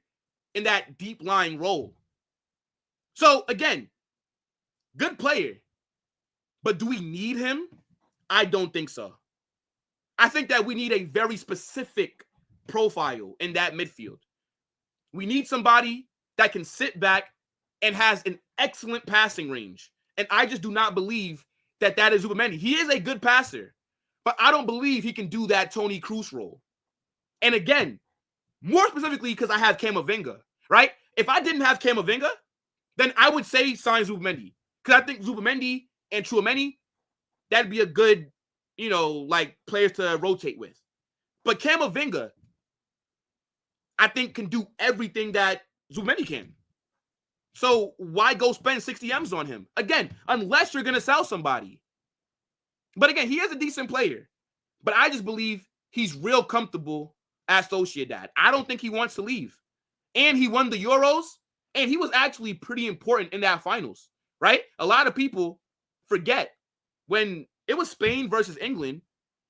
in that deep lying role. So again, good player. But do we need him? I don't think so. I think that we need a very specific profile in that midfield. We need somebody that can sit back and has an excellent passing range. And I just do not believe that that is Zubimendi. He is a good passer, but I don't believe he can do that Toni Kroos role. And again, more specifically because I have Camavinga, right? If I didn't have Camavinga, then I would say sign Zubimendi. Because I think Zubimendi and Tchouaméni, that'd be a good, like players to rotate with. But Camavinga, I think, can do everything that Zubimendi can. So why go spend 60 M's on him? Again, unless you're going to sell somebody. But again, he is a decent player. But I just believe he's real comfortable at Sociedad. I don't think he wants to leave. And he won the Euros, and he was actually pretty important in that finals, right? A lot of people forget when it was Spain versus England,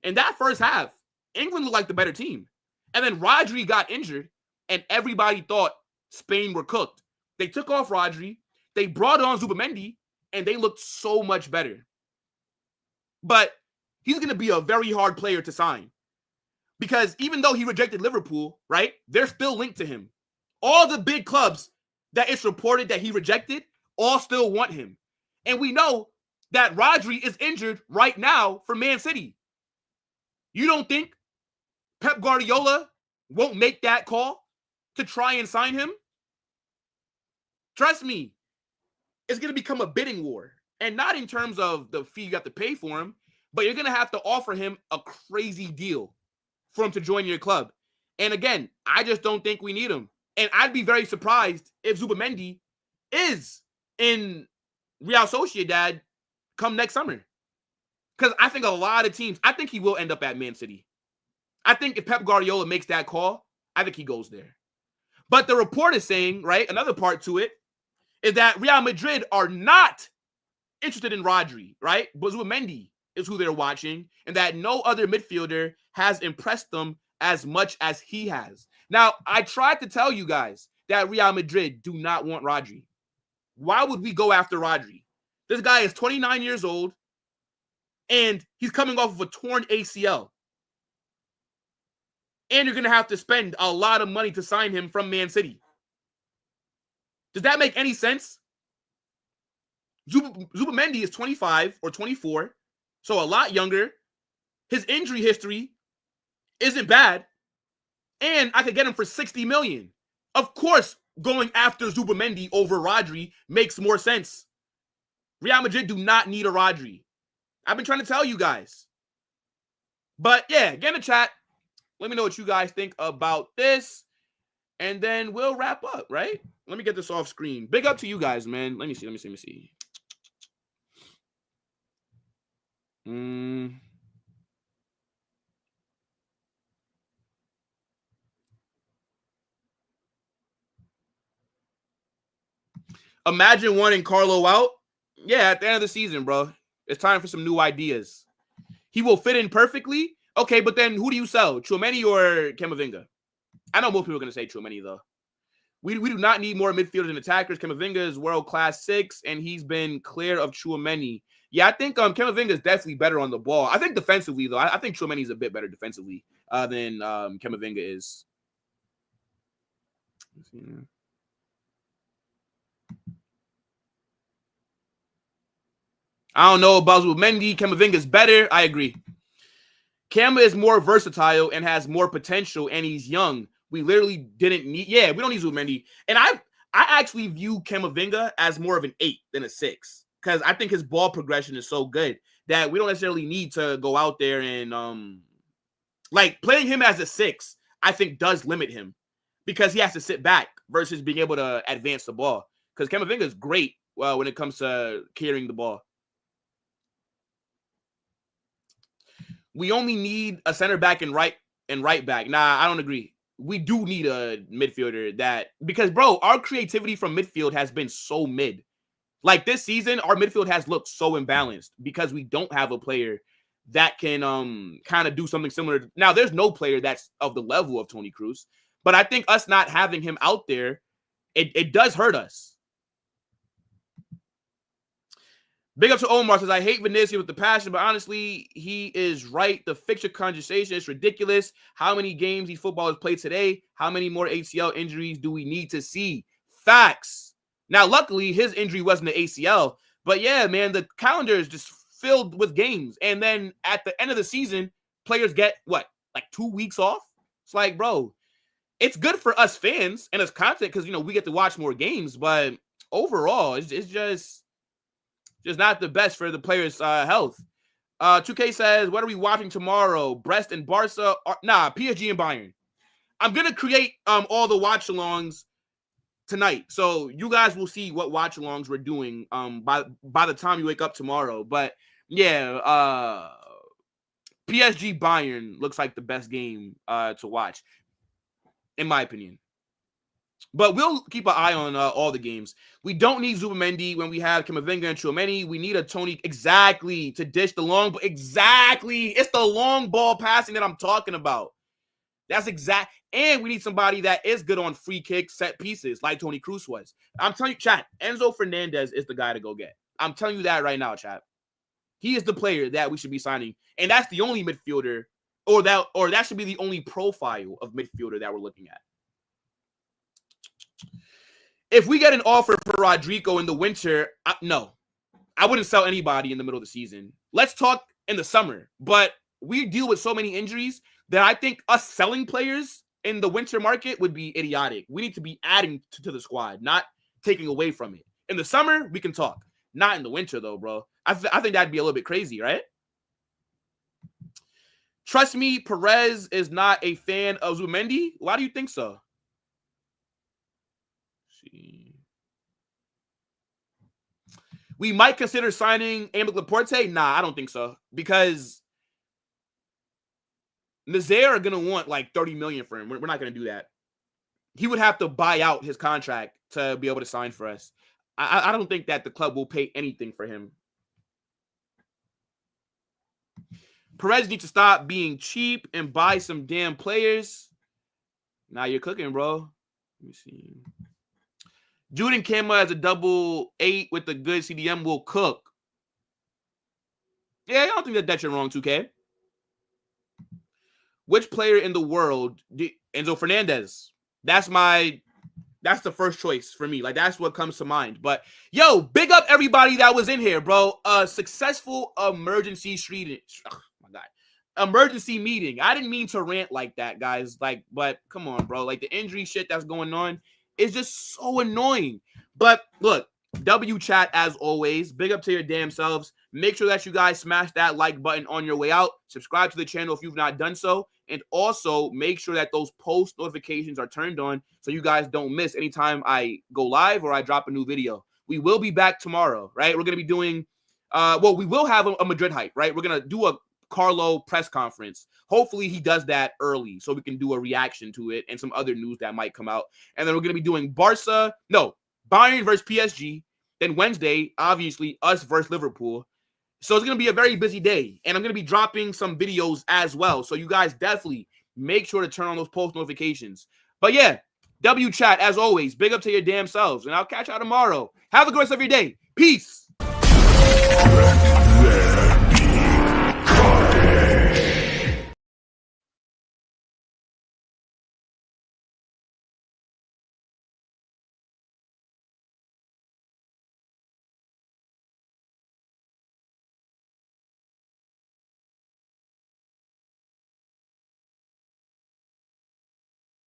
in that first half, England looked like the better team. And then Rodri got injured, and everybody thought Spain were cooked. They took off Rodri, they brought on Zubimendi, and they looked so much better. But he's going to be a very hard player to sign. Because even though he rejected Liverpool, right, they're still linked to him. All the big clubs that it's reported that he rejected all still want him. And we know that Rodri is injured right now for Man City. You don't think Pep Guardiola won't make that call to try and sign him? Trust me, it's going to become a bidding war. And not in terms of the fee you have to pay for him, but you're going to have to offer him a crazy deal for him to join your club. And again, I just don't think we need him. And I'd be very surprised if Zubimendi is in Real Sociedad come next summer. Because I think a lot of teams, I think he will end up at Man City. I think if Pep Guardiola makes that call, I think he goes there. But the report is saying, right, another part to it, is that Real Madrid are not interested in Rodri, right? But Zubimendi is who they're watching, and that no other midfielder has impressed them as much as he has. Now, I tried to tell you guys that Real Madrid do not want Rodri. Why would we go after Rodri? This guy is 29 years old, and he's coming off of a torn ACL. And you're going to have to spend a lot of money to sign him from Man City. Does that make any sense? Zubimendi is 25 or 24, so a lot younger. His injury history isn't bad. And I could get him for 60 million. Of course, going after Zubimendi over Rodri makes more sense. Real Madrid do not need a Rodri. I've been trying to tell you guys. But yeah, get in the chat. Let me know what you guys think about this. And then we'll wrap up, right? Let me get this off screen. Big up to you guys, man. Let me see. Imagine wanting Carlo out. Yeah, at the end of the season, bro. It's time for some new ideas. He will fit in perfectly. Okay, but then who do you sell? Tchouaméni or Camavinga? I know most people are going to say Tchouaméni, though. We do not need more midfielders and attackers. Camavinga is world-class 6, and he's been clear of Tchouaméni. Yeah, I think Camavinga is definitely better on the ball. I think defensively, though, I think Tchouaméni is a bit better defensively than Camavinga is. I don't know about Zubimendi. Camavinga is better. I agree. Cama is more versatile and has more potential, and he's young. We literally didn't need... Yeah, we don't need Zubimendi. And I actually view Camavinga as more of an 8 than a 6 because I think his ball progression is so good that we don't necessarily need to go out there and... like, playing him as a 6, I think, does limit him because he has to sit back versus being able to advance the ball. Because Camavinga is great when it comes to carrying the ball. We only need a center back and right back. Nah, I don't agree. we do need a midfielder that, because, bro, our creativity from midfield has been so mid. Like this season, our midfield has looked so imbalanced because we don't have a player that can kind of do something similar. Now, there's no player that's of the level of Toni Kroos, but I think us not having him out there, it does hurt us. Big up to Omar, says, I hate Vinicius with the passion, but honestly, he is right. The fixture conversation is ridiculous. How many games these footballers played today? How many more ACL injuries do we need to see? Facts. Now, luckily, his injury wasn't an ACL, but yeah, man, the calendar is just filled with games. And then at the end of the season, players get, what, like 2 weeks off? It's like, bro, it's good for us fans and us content because, you know, we get to watch more games, but overall, it's just not the best for the players' health. 2K says, what are we watching tomorrow? Brest and Barca? PSG and Bayern. I'm going to create all the watch-alongs tonight. So you guys will see what watch-alongs we're doing by the time you wake up tomorrow. But, yeah, PSG Bayern looks like the best game to watch, in my opinion. But we'll keep an eye on all the games. We don't need Zubimendi when we have Camavinga and Tchouameni. We need a Toni, exactly, to dish the long, exactly. It's the long ball passing that I'm talking about. That's exact. And we need somebody that is good on free kicks, set pieces, like Toni Kroos was. I'm telling you, chat, Enzo Fernandez is the guy to go get. I'm telling you that right now, chat. He is the player that we should be signing. And that's the only midfielder, or that should be the only profile of midfielder that we're looking at. If we get an offer for Rodrigo in the winter, no. I wouldn't sell anybody in the middle of the season. Let's talk in the summer. But we deal with so many injuries that I think us selling players in the winter market would be idiotic. We need to be adding to the squad, not taking away from it. In the summer, we can talk. Not in the winter, though, bro. I think that'd be a little bit crazy, right? Trust me, Perez is not a fan of Zubimendi. Why do you think so? We might consider signing Aymeric Laporte. Nah, I don't think so. Because Nazaire are going to want like 30 million for him. We're not going to do that. He would have to buy out his contract to be able to sign for us. I don't think that the club will pay anything for him. Perez needs to stop being cheap and buy some damn players. Now you're cooking, bro. Let me see. Jude and Kema as a double 8 with a good CDM will cook. Yeah, I don't think that you're wrong, 2K. Which player in the world, Enzo Fernandez? That's the first choice for me. Like, that's what comes to mind. But, yo, big up everybody that was in here, bro. A successful emergency emergency meeting. I didn't mean to rant like that, guys. Like, but come on, bro. Like, the injury shit that's going on is just so annoying. But look, W chat as always. Big up to your damn selves. Make sure that you guys smash that like button on your way out. Subscribe to the channel if you've not done so. And also make sure that those post notifications are turned on so you guys don't miss anytime I go live or I drop a new video. We will be back tomorrow, right? We're going to be doing, we will have a Madrid hype, right? We're going to do a Carlo press conference. Hopefully he does that early so we can do a reaction to it and some other news that might come out. And then we're going to be doing Bayern versus PSG. Then Wednesday, obviously, us versus Liverpool. So it's going to be a very busy day. And I'm going to be dropping some videos as well. So you guys definitely make sure to turn on those post notifications. But yeah, W chat, as always, big up to your damn selves. And I'll catch y'all tomorrow. Have a good rest of your day. Peace.